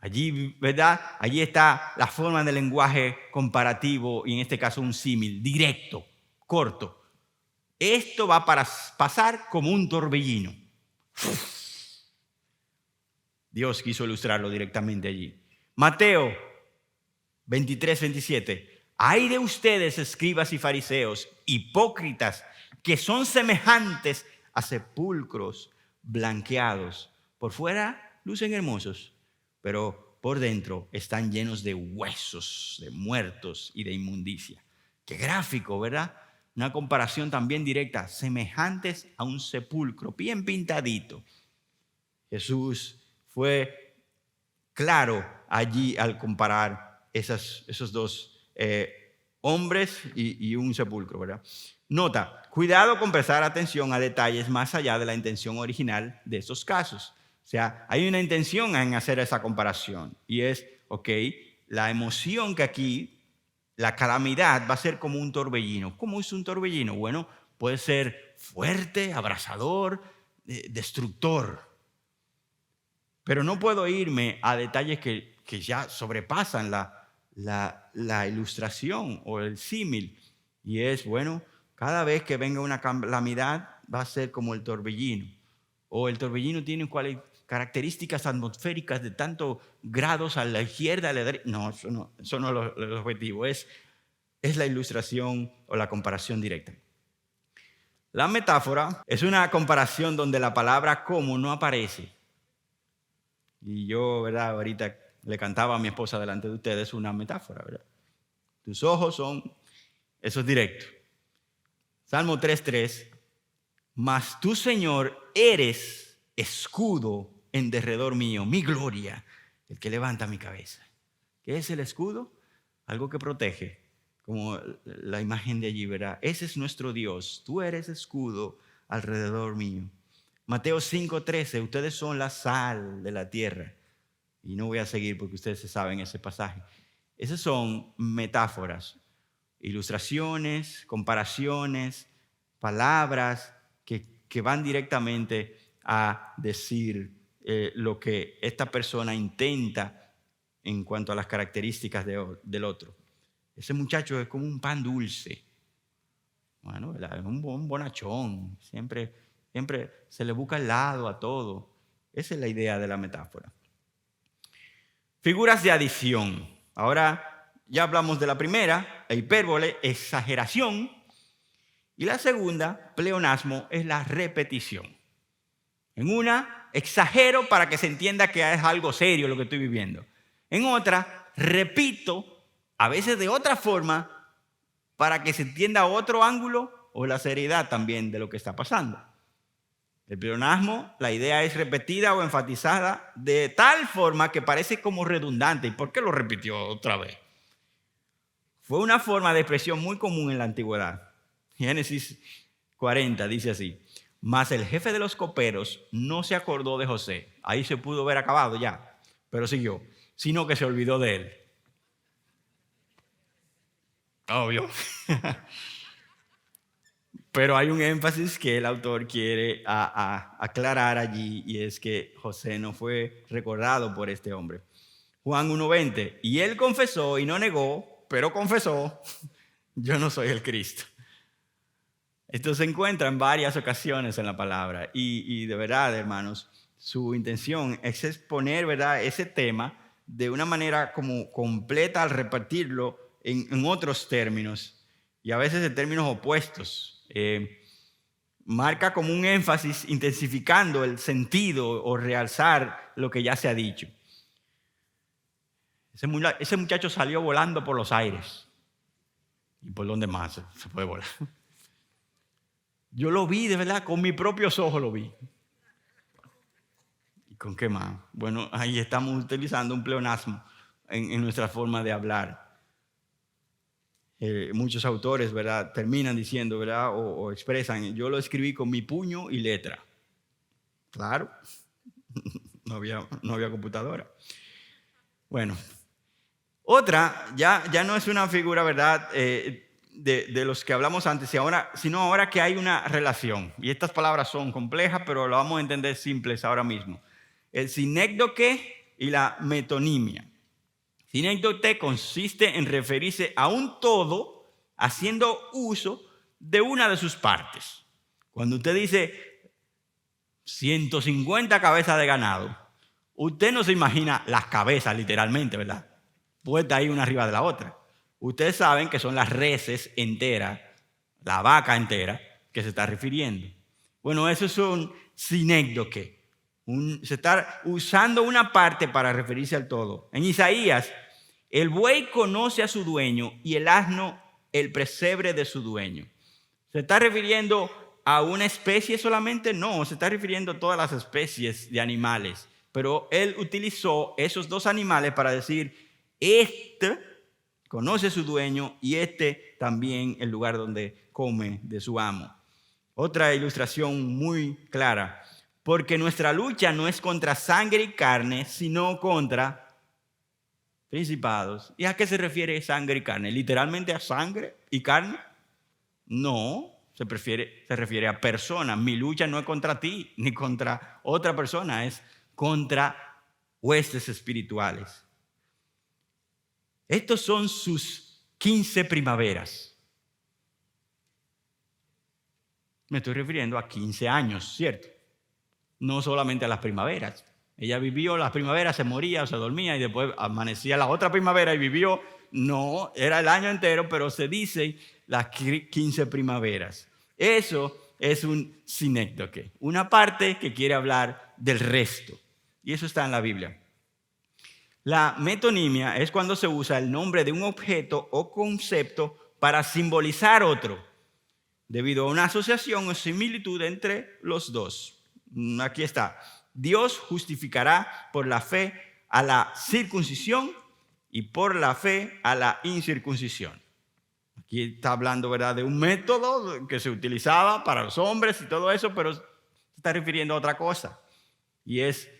Allí, ¿verdad? Allí está la forma del lenguaje comparativo y en este caso un símil, directo, corto. Esto va a pasar como un torbellino. Dios quiso ilustrarlo directamente allí. Mateo 23-27. Ay de ustedes, escribas y fariseos, hipócritas, que son semejantes a sepulcros blanqueados. Por fuera lucen hermosos, pero por dentro están llenos de huesos, de muertos y de inmundicia. Qué gráfico, ¿verdad? Una comparación también directa, semejantes a un sepulcro, bien pintadito. Jesús fue claro allí al comparar esos dos hombres y un sepulcro, ¿verdad? Nota, cuidado con prestar atención a detalles más allá de la intención original de esos casos. O sea, hay una intención en hacer esa comparación y es, la emoción que aquí, la calamidad va a ser como un torbellino. ¿Cómo es un torbellino? Bueno, puede ser fuerte, abrasador, destructor. Pero no puedo irme a detalles que ya sobrepasan la ilustración o el símil. Y es, cada vez que venga una calamidad va a ser como el torbellino. O el torbellino tiene características atmosféricas de tantos grados a la izquierda, a la derecha. No, eso no es el objetivo. Es la ilustración o la comparación directa. La metáfora es una comparación donde la palabra como no aparece. Y yo, ¿verdad? Ahorita le cantaba a mi esposa delante de ustedes una metáfora, ¿verdad? Tus ojos son, eso es directo. Salmo 3:3, mas tú, Señor, eres escudo en derredor mío, mi gloria, el que levanta mi cabeza. ¿Qué es el escudo? Algo que protege, como la imagen de allí, ¿verdad? Ese es nuestro Dios, tú eres escudo alrededor mío. Mateo 5:13, ustedes son la sal de la tierra. Y no voy a seguir porque ustedes se saben ese pasaje. Esas son metáforas, ilustraciones, comparaciones, palabras que van directamente a decir lo que esta persona intenta en cuanto a las características del otro. Ese muchacho es como un pan dulce. Bueno, es un bonachón, siempre se le busca el lado a todo. Esa es la idea de la metáfora. Figuras de adición. Ahora ya hablamos de la primera, la hipérbole, exageración. Y la segunda, pleonasmo, es la repetición. En una, exagero para que se entienda que es algo serio lo que estoy viviendo. En otra, repito, a veces de otra forma, para que se entienda otro ángulo o la seriedad también de lo que está pasando. El pleonasmo, la idea es repetida o enfatizada de tal forma que parece como redundante. ¿Y por qué lo repitió otra vez? Fue una forma de expresión muy común en la antigüedad. Génesis 40 dice así: mas el jefe de los coperos no se acordó de José. Ahí se pudo haber acabado ya, pero siguió, sino que se olvidó de él. Obvio. Pero hay un énfasis que el autor quiere aclarar allí, y es que José no fue recordado por este hombre. Juan 1:20, y él confesó y no negó, pero confesó: yo no soy el Cristo. Esto se encuentra en varias ocasiones en la palabra, y de verdad, hermanos, su intención es exponer, ¿verdad?, ese tema de una manera como completa al repartirlo en otros términos, y a veces en términos opuestos. Marca como un énfasis intensificando el sentido o realzar lo que ya se ha dicho. Ese muchacho salió volando por los aires. ¿Y por dónde más se puede volar? Yo lo vi, de verdad, con mis propios ojos lo vi. ¿Y con qué más? Bueno, ahí estamos utilizando un pleonasmo en nuestra forma de hablar. Muchos autores, ¿verdad?, terminan diciendo, ¿verdad?, o expresan: yo lo escribí con mi puño y letra. Claro, no había computadora. Bueno, otra ya no es una figura, ¿verdad?, de los que hablamos antes, sino ahora que hay una relación. Y estas palabras son complejas, pero lo vamos a entender simples ahora mismo. El sinécdoque y la metonimia. Sinécdoque consiste en referirse a un todo haciendo uso de una de sus partes. Cuando usted dice 150 cabezas de ganado, usted no se imagina las cabezas literalmente, ¿verdad?, puestas ahí una arriba de la otra. Ustedes saben que son las reses enteras, la vaca entera, que se está refiriendo. Bueno, eso es un sinécdoque. Se está usando una parte para referirse al todo. En Isaías, el buey conoce a su dueño y el asno el pesebre de su dueño. ¿Se está refiriendo a una especie solamente? No, se está refiriendo a todas las especies de animales. Pero él utilizó esos dos animales para decir: este conoce a su dueño y este también el lugar donde come de su amo. Otra ilustración muy clara: porque nuestra lucha no es contra sangre y carne, sino contra principados. ¿Y a qué se refiere sangre y carne? ¿Literalmente a sangre y carne? No, se refiere a personas. Mi lucha no es contra ti ni contra otra persona, es contra huestes espirituales. Estos son sus 15 primaveras. Me estoy refiriendo a 15 años, ¿cierto? No solamente a las primaveras. Ella vivió las primaveras, se moría o se dormía y después amanecía la otra primavera y vivió. No, era el año entero, pero se dice las 15 primaveras. Eso es un sinécdoque, una parte que quiere hablar del resto. Y eso está en la Biblia. La metonimia es cuando se usa el nombre de un objeto o concepto para simbolizar otro, debido a una asociación o similitud entre los dos. Aquí está: Dios justificará por la fe a la circuncisión y por la fe a la incircuncisión. Aquí está hablando, ¿verdad?, de un método que se utilizaba para los hombres y todo eso, pero se está refiriendo a otra cosa, y es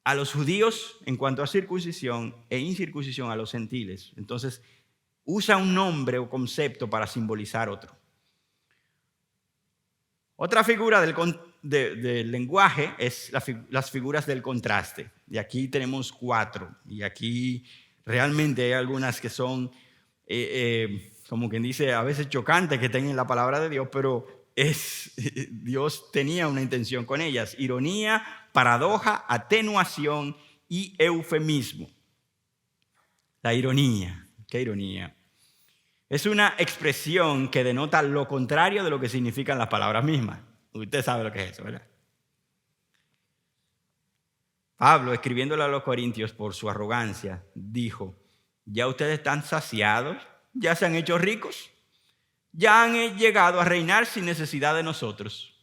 a los judíos en cuanto a circuncisión e incircuncisión a los gentiles. Entonces usa un nombre o concepto para simbolizar otro. Otra figura del lenguaje es las figuras del contraste. Y aquí tenemos 4. Y aquí realmente hay algunas que son, como quien dice, a veces chocantes que estén en la palabra de Dios, pero Dios tenía una intención con ellas: ironía, paradoja, atenuación y eufemismo. La ironía, ¿qué ironía? Es una expresión que denota lo contrario de lo que significan las palabras mismas. Usted sabe lo que es eso, ¿verdad? Pablo, escribiéndole a los corintios por su arrogancia, dijo: ¿ya ustedes están saciados? ¿Ya se han hecho ricos? ¿Ya han llegado a reinar sin necesidad de nosotros?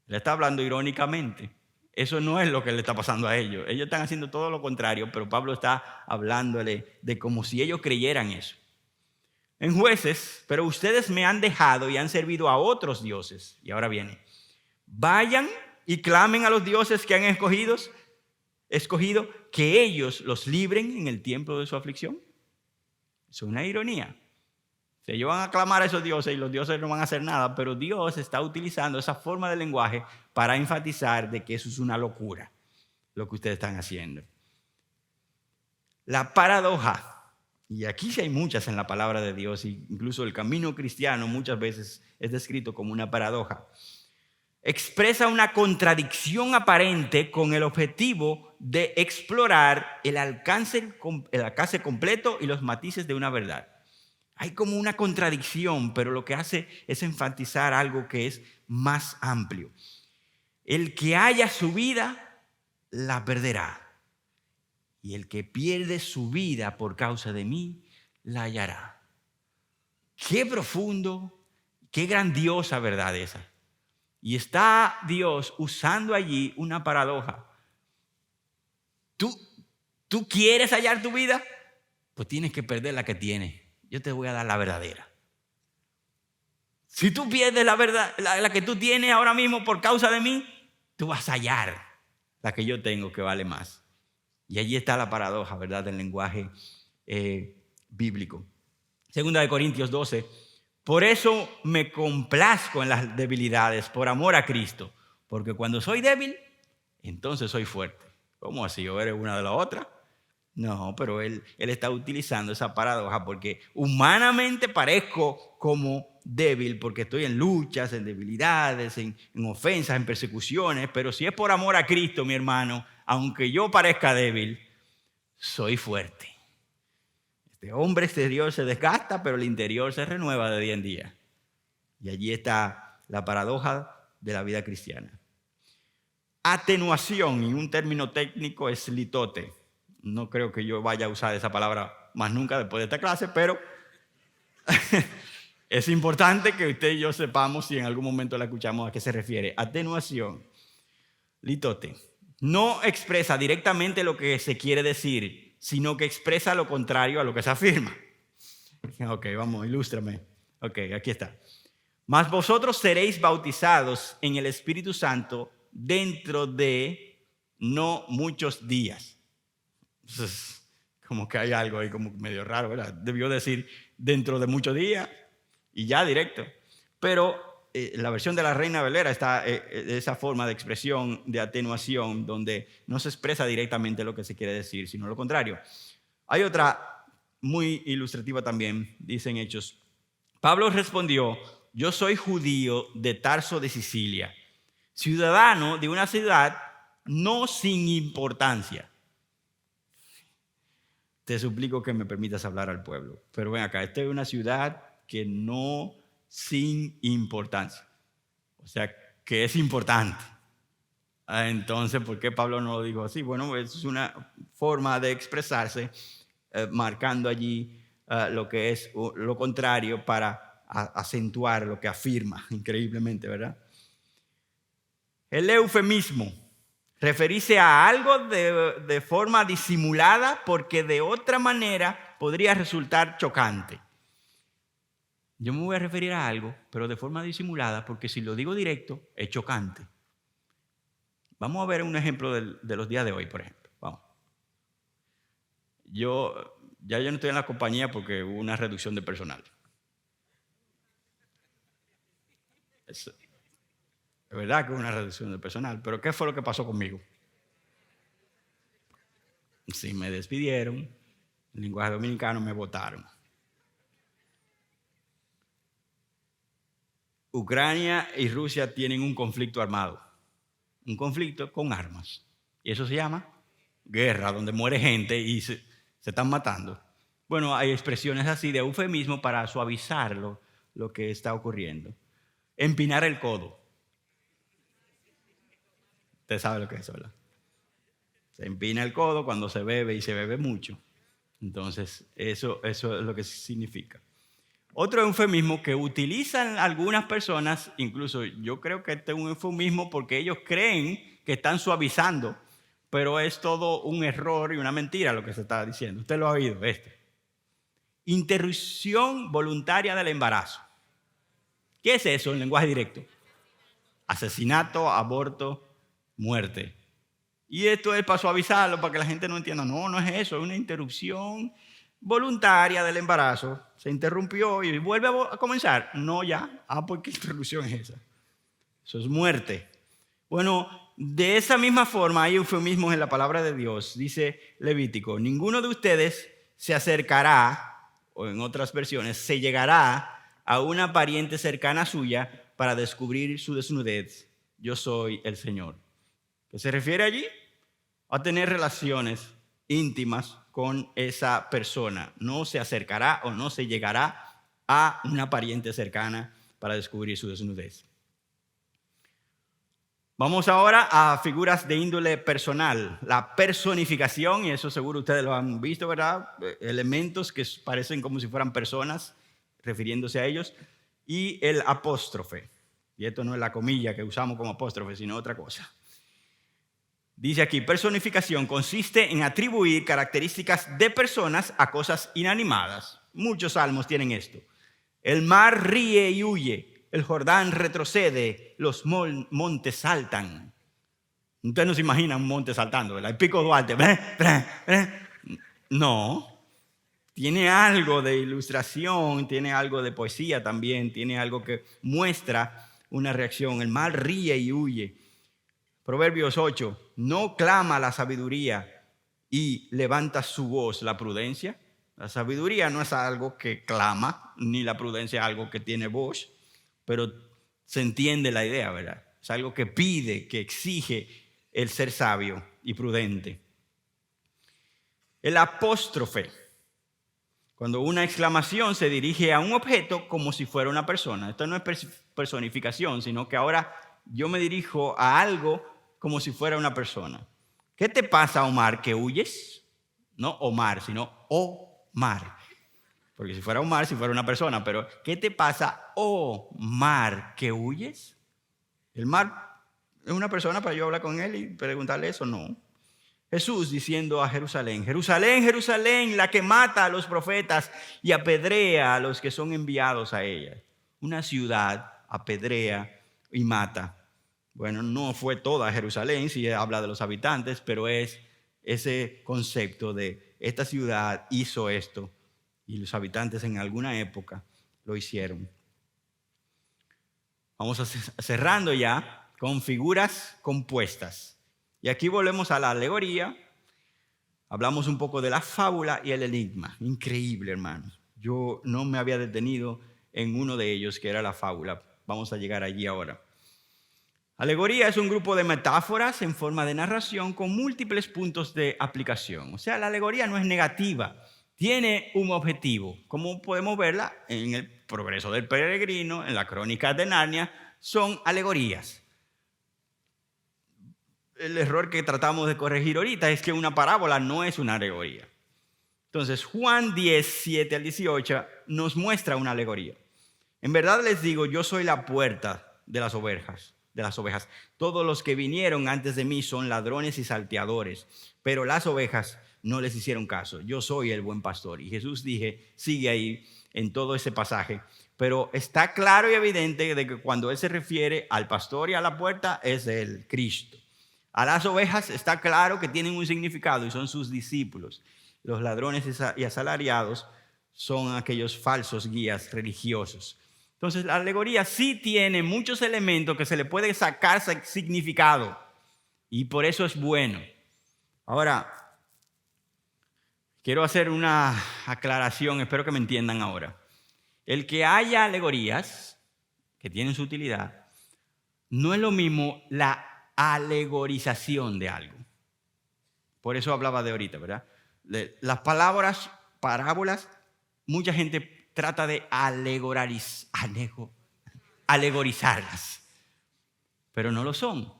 Le está hablando irónicamente. Eso no es lo que le está pasando a ellos. Ellos están haciendo todo lo contrario, pero Pablo está hablándole de como si ellos creyeran eso. En Jueces, pero ustedes me han dejado y han servido a otros dioses. Y ahora viene, vayan y clamen a los dioses que han escogido que ellos los libren en el tiempo de su aflicción. Es una ironía. Ellos van a clamar a esos dioses y los dioses no van a hacer nada, pero Dios está utilizando esa forma de lenguaje para enfatizar de que eso es una locura, lo que ustedes están haciendo. La paradoja, y aquí sí hay muchas en la palabra de Dios, incluso el camino cristiano muchas veces es descrito como una paradoja, expresa una contradicción aparente con el objetivo de explorar el alcance completo y los matices de una verdad. Hay como una contradicción, pero lo que hace es enfatizar algo que es más amplio. El que haya su vida, la perderá. Y el que pierde su vida por causa de mí, la hallará. Qué profundo, qué grandiosa verdad esa. Y está Dios usando allí una paradoja. ¿Tú quieres hallar tu vida? Pues tienes que perder la que tienes. Yo te voy a dar la verdadera. Si tú pierdes la verdad, la que tú tienes ahora mismo por causa de mí, tú vas a hallar la que yo tengo que vale más. Y allí está la paradoja, ¿verdad?, del lenguaje bíblico. Segunda de Corintios 12. Por eso me complazco en las debilidades, por amor a Cristo. Porque cuando soy débil, entonces soy fuerte. ¿Cómo así? ¿O eres una de la otra? No, pero él está utilizando esa paradoja porque humanamente parezco como débil porque estoy en luchas, en debilidades, en ofensas, en persecuciones, pero si es por amor a Cristo, mi hermano, aunque yo parezca débil, soy fuerte. Este hombre exterior se desgasta, pero el interior se renueva de día en día. Y allí está la paradoja de la vida cristiana. Atenuación, en un término técnico, es litote. No creo que yo vaya a usar esa palabra más nunca después de esta clase, pero es importante que usted y yo sepamos si en algún momento la escuchamos a qué se refiere. Atenuación, litote, no expresa directamente lo que se quiere decir, sino que expresa lo contrario a lo que se afirma. Ok, vamos, ilústrame. Ok, aquí está. Mas vosotros seréis bautizados en el Espíritu Santo dentro de no muchos días. Entonces, como que hay algo ahí como medio raro, ¿verdad? Debió decir dentro de muchos días y ya directo. Pero la versión de la Reina Valera está esa forma de expresión, de atenuación, donde no se expresa directamente lo que se quiere decir, sino lo contrario. Hay otra muy ilustrativa también, dicen Hechos. Pablo respondió, yo soy judío de Tarso de Sicilia, ciudadano de una ciudad no sin importancia. Te suplico que me permitas hablar al pueblo. Pero ven acá, esta es una ciudad que no sin importancia. O sea, que es importante. Entonces, ¿por qué Pablo no lo dijo así? Bueno, es una forma de expresarse, marcando allí lo que es lo contrario para acentuar lo que afirma, increíblemente, ¿verdad? El eufemismo. Referirse a algo de forma disimulada porque de otra manera podría resultar chocante. Yo me voy a referir a algo, pero de forma disimulada porque si lo digo directo es chocante. Vamos a ver un ejemplo de los días de hoy, por ejemplo. Vamos. Yo no estoy en la compañía porque hubo una reducción de personal. Es verdad que hubo una reducción de personal, pero ¿qué fue lo que pasó conmigo? Sí, me despidieron, en lenguaje dominicano me votaron. Ucrania y Rusia tienen un conflicto armado, un conflicto con armas. Y eso se llama guerra, donde muere gente y se están matando. Bueno, hay expresiones así de eufemismo para suavizar lo que está ocurriendo. Empinar el codo. Usted sabe lo que es eso, ¿verdad? Se empina el codo cuando se bebe y se bebe mucho. Entonces, eso es lo que significa. Otro eufemismo que utilizan algunas personas, incluso yo creo que este es un eufemismo porque ellos creen que están suavizando, pero es todo un error y una mentira lo que se está diciendo. Usted lo ha oído, interrupción voluntaria del embarazo. ¿Qué es eso en lenguaje directo? Asesinato, aborto, muerte. Y esto es para suavizarlo, para que la gente no entienda. No, no es eso, es una interrupción voluntaria del embarazo. Se interrumpió y vuelve a comenzar. No ya. ¿Por qué interrupción es esa? Eso es muerte. Bueno, de esa misma forma hay eufemismos en la palabra de Dios. Dice Levítico, ninguno de ustedes se acercará, o en otras versiones, se llegará a una pariente cercana suya para descubrir su desnudez. Yo soy el Señor. ¿Qué se refiere allí? A tener relaciones íntimas con esa persona. No se acercará o no se llegará a una pariente cercana para descubrir su desnudez. Vamos ahora a figuras de índole personal. La personificación, y eso seguro ustedes lo han visto, ¿verdad? Elementos que parecen como si fueran personas, refiriéndose a ellos. Y el apóstrofe. Y esto no es la comilla que usamos como apóstrofe, sino otra cosa. Dice aquí, personificación consiste en atribuir características de personas a cosas inanimadas. Muchos salmos tienen esto. El mar ríe y huye. El Jordán retrocede, los montes saltan. Usted no se imagina un monte saltando, ¿verdad? El Pico Duarte. No. Tiene algo de ilustración, tiene algo de poesía también, tiene algo que muestra una reacción. El mar ríe y huye. Proverbios 8. No clama la sabiduría y levanta su voz la prudencia. La sabiduría no es algo que clama, ni la prudencia es algo que tiene voz. Pero se entiende la idea, ¿verdad? Es algo que pide, que exige el ser sabio y prudente. El apóstrofe, cuando una exclamación se dirige a un objeto como si fuera una persona. Esto no es personificación, sino que ahora yo me dirijo a algo como si fuera una persona. ¿Qué te pasa, Omar, que huyes? No Omar, sino Omar. Porque si fuera un mar, si fuera una persona. Pero, ¿qué te pasa, oh mar, que huyes? ¿El mar es una persona para yo hablar con él y preguntarle eso? No. Jesús diciendo a Jerusalén, Jerusalén, Jerusalén, la que mata a los profetas y apedrea a los que son enviados a ella. Una ciudad apedrea y mata. Bueno, no fue toda Jerusalén, si habla de los habitantes, pero es ese concepto de esta ciudad hizo esto. Y los habitantes en alguna época lo hicieron. Vamos cerrando ya con figuras compuestas. Y aquí volvemos a la alegoría. Hablamos un poco de la fábula y el enigma. Increíble, hermanos. Yo no me había detenido en uno de ellos, que era la fábula. Vamos a llegar allí ahora. Alegoría es un grupo de metáforas en forma de narración con múltiples puntos de aplicación. O sea, la alegoría no es negativa. Tiene un objetivo, como podemos verla en el Progreso del Peregrino, en la Crónica de Narnia, son alegorías. El error que tratamos de corregir ahorita es que una parábola no es una alegoría. Entonces, Juan 10, 7 al 18 nos muestra una alegoría. En verdad les digo, yo soy la puerta de las ovejas. Todos los que vinieron antes de mí son ladrones y salteadores, pero las ovejas no les hicieron caso. Yo soy el buen pastor. Y Jesús sigue ahí en todo ese pasaje. Pero está claro y evidente de que cuando Él se refiere al pastor y a la puerta es el Cristo. A las ovejas está claro que tienen un significado y son sus discípulos. Los ladrones y asalariados son aquellos falsos guías religiosos. Entonces la alegoría sí tiene muchos elementos que se le puede sacar significado. Y por eso es bueno. Ahora, quiero hacer una aclaración, espero que me entiendan ahora. El que haya alegorías que tienen su utilidad, no es lo mismo la alegorización de algo. Por eso hablaba de ahorita, ¿verdad? Las palabras, parábolas, mucha gente trata de alegorizarlas, pero no lo son.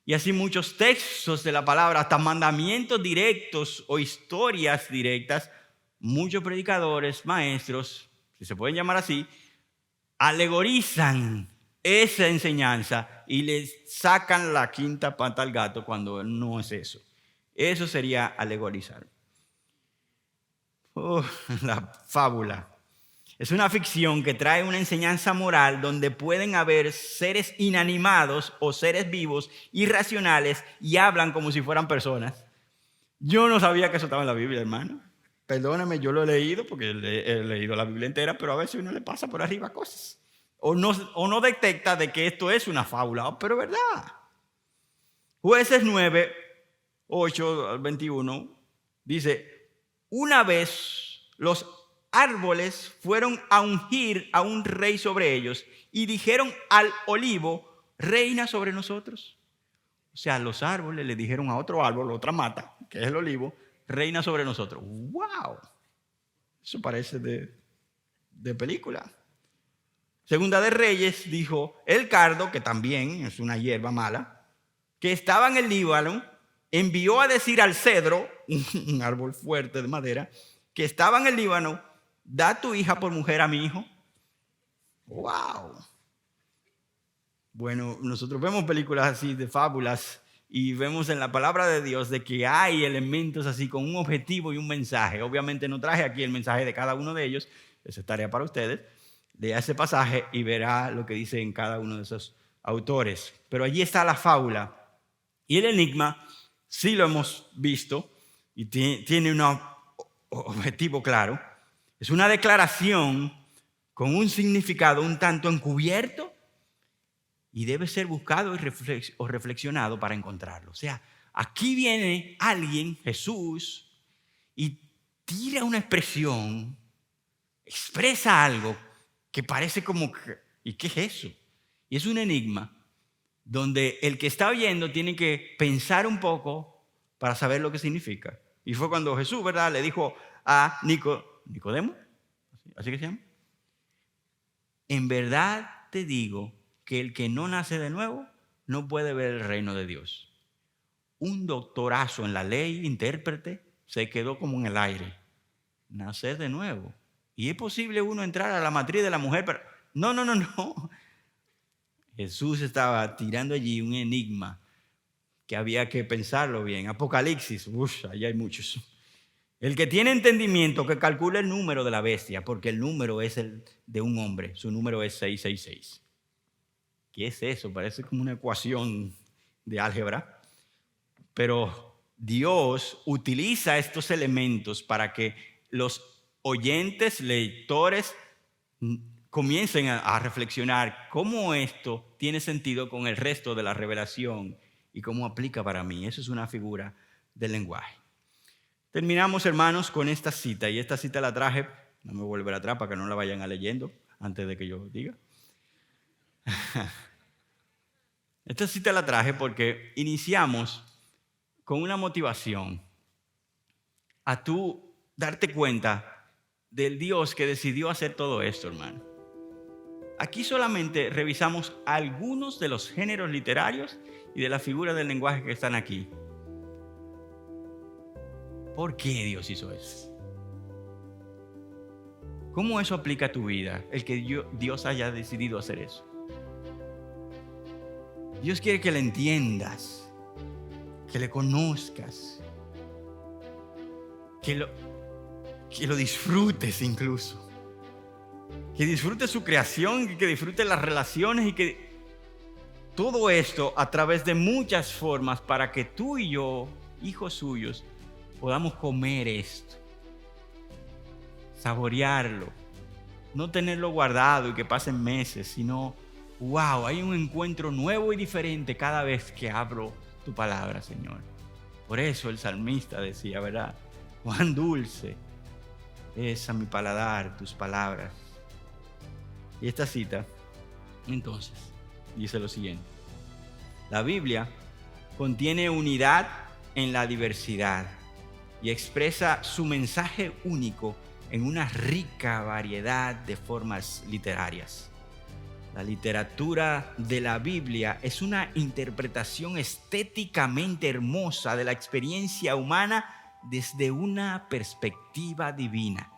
Y así muchos textos de la palabra, hasta mandamientos directos o historias directas, muchos predicadores, maestros, si se pueden llamar así, alegorizan esa enseñanza y le sacan la quinta pata al gato cuando no es eso. Eso sería alegorizar. La fábula. Es una ficción que trae una enseñanza moral donde pueden haber seres inanimados o seres vivos, irracionales, y hablan como si fueran personas. Yo no sabía que eso estaba en la Biblia, hermano. Perdóname, yo lo he leído porque he leído la Biblia entera, pero a veces uno le pasa por arriba cosas. O no detecta de que esto es una fábula, pero es verdad. Jueces 9, 8 al 21 dice, una vez los árboles fueron a ungir a un rey sobre ellos y dijeron al olivo, reina sobre nosotros. O sea, los árboles le dijeron a otro árbol, otra mata, que es el olivo, reina sobre nosotros. ¡Wow! Eso parece de película. Segunda de Reyes dijo, el cardo, que también es una hierba mala, que estaba en el Líbano, envió a decir al cedro, un árbol fuerte de madera, que estaba en el Líbano, da tu hija por mujer a mi hijo. ¡Wow! Bueno, nosotros vemos películas así de fábulas y vemos en la palabra de Dios de que hay elementos así con un objetivo y un mensaje. Obviamente no traje aquí el mensaje de cada uno de ellos, esa es tarea para ustedes. Lea ese pasaje y verá lo que dice en cada uno de esos autores. Pero allí está la fábula. Y el enigma sí lo hemos visto y tiene un objetivo claro. Es una declaración con un significado un tanto encubierto y debe ser buscado o reflexionado para encontrarlo. O sea, aquí viene alguien, Jesús, y tira una expresión, expresa algo que parece como, ¿y qué es eso? Y es un enigma donde el que está oyendo tiene que pensar un poco para saber lo que significa. Y fue cuando Jesús, ¿verdad?, le dijo a Nicodemo, ¿así que se llama? En verdad te digo que el que no nace de nuevo no puede ver el reino de Dios. Un doctorazo en la ley, intérprete, se quedó como en el aire. Nacer de nuevo. Y es posible uno entrar a la matriz de la mujer, pero no. Jesús estaba tirando allí un enigma que había que pensarlo bien. Apocalipsis, ahí hay muchos. El que tiene entendimiento que calcule el número de la bestia, porque el número es el de un hombre. Su número es 666. ¿Qué es eso? Parece como una ecuación de álgebra. Pero Dios utiliza estos elementos para que los oyentes, lectores, comiencen a reflexionar cómo esto tiene sentido con el resto de la revelación y cómo aplica para mí. Eso es una figura del lenguaje. Terminamos, hermanos, con esta cita. Y esta cita la traje, no me voy a volver atrás para que no la vayan a leyendo antes de que yo diga. Esta cita la traje porque iniciamos con una motivación a tú darte cuenta del Dios que decidió hacer todo esto, hermano. Aquí solamente revisamos algunos de los géneros literarios y de las figuras del lenguaje que están aquí. ¿Por qué Dios hizo eso? ¿Cómo eso aplica a tu vida, el que Dios haya decidido hacer eso? Dios quiere que le entiendas, que le conozcas, que lo disfrutes incluso. Que disfrutes su creación, que disfrutes las relaciones y que todo esto a través de muchas formas para que tú y yo, hijos suyos, podamos comer esto, saborearlo, no tenerlo guardado y que pasen meses, sino, wow, hay un encuentro nuevo y diferente cada vez que abro tu palabra, Señor. Por eso el salmista decía, ¿verdad? Cuán dulce es a mi paladar tus palabras. Y esta cita, entonces, dice lo siguiente. La Biblia contiene unidad en la diversidad y expresa su mensaje único en una rica variedad de formas literarias. La literatura de la Biblia es una interpretación estéticamente hermosa de la experiencia humana desde una perspectiva divina.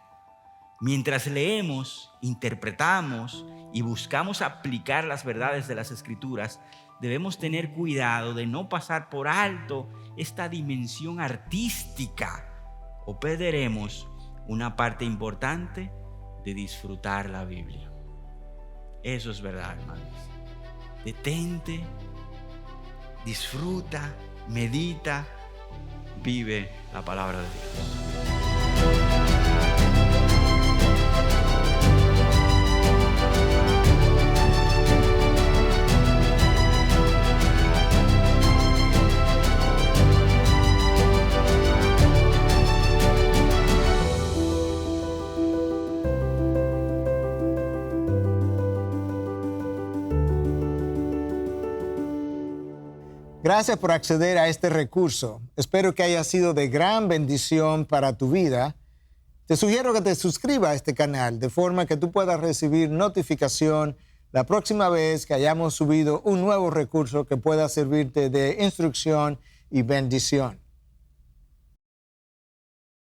Mientras leemos, interpretamos y buscamos aplicar las verdades de las Escrituras, debemos tener cuidado de no pasar por alto esta dimensión artística o perderemos una parte importante de disfrutar la Biblia. Eso es verdad, hermanos. Detente, disfruta, medita, vive la palabra de Dios. Gracias por acceder a este recurso. Espero que haya sido de gran bendición para tu vida. Te sugiero que te suscribas a este canal de forma que tú puedas recibir notificación la próxima vez que hayamos subido un nuevo recurso que pueda servirte de instrucción y bendición.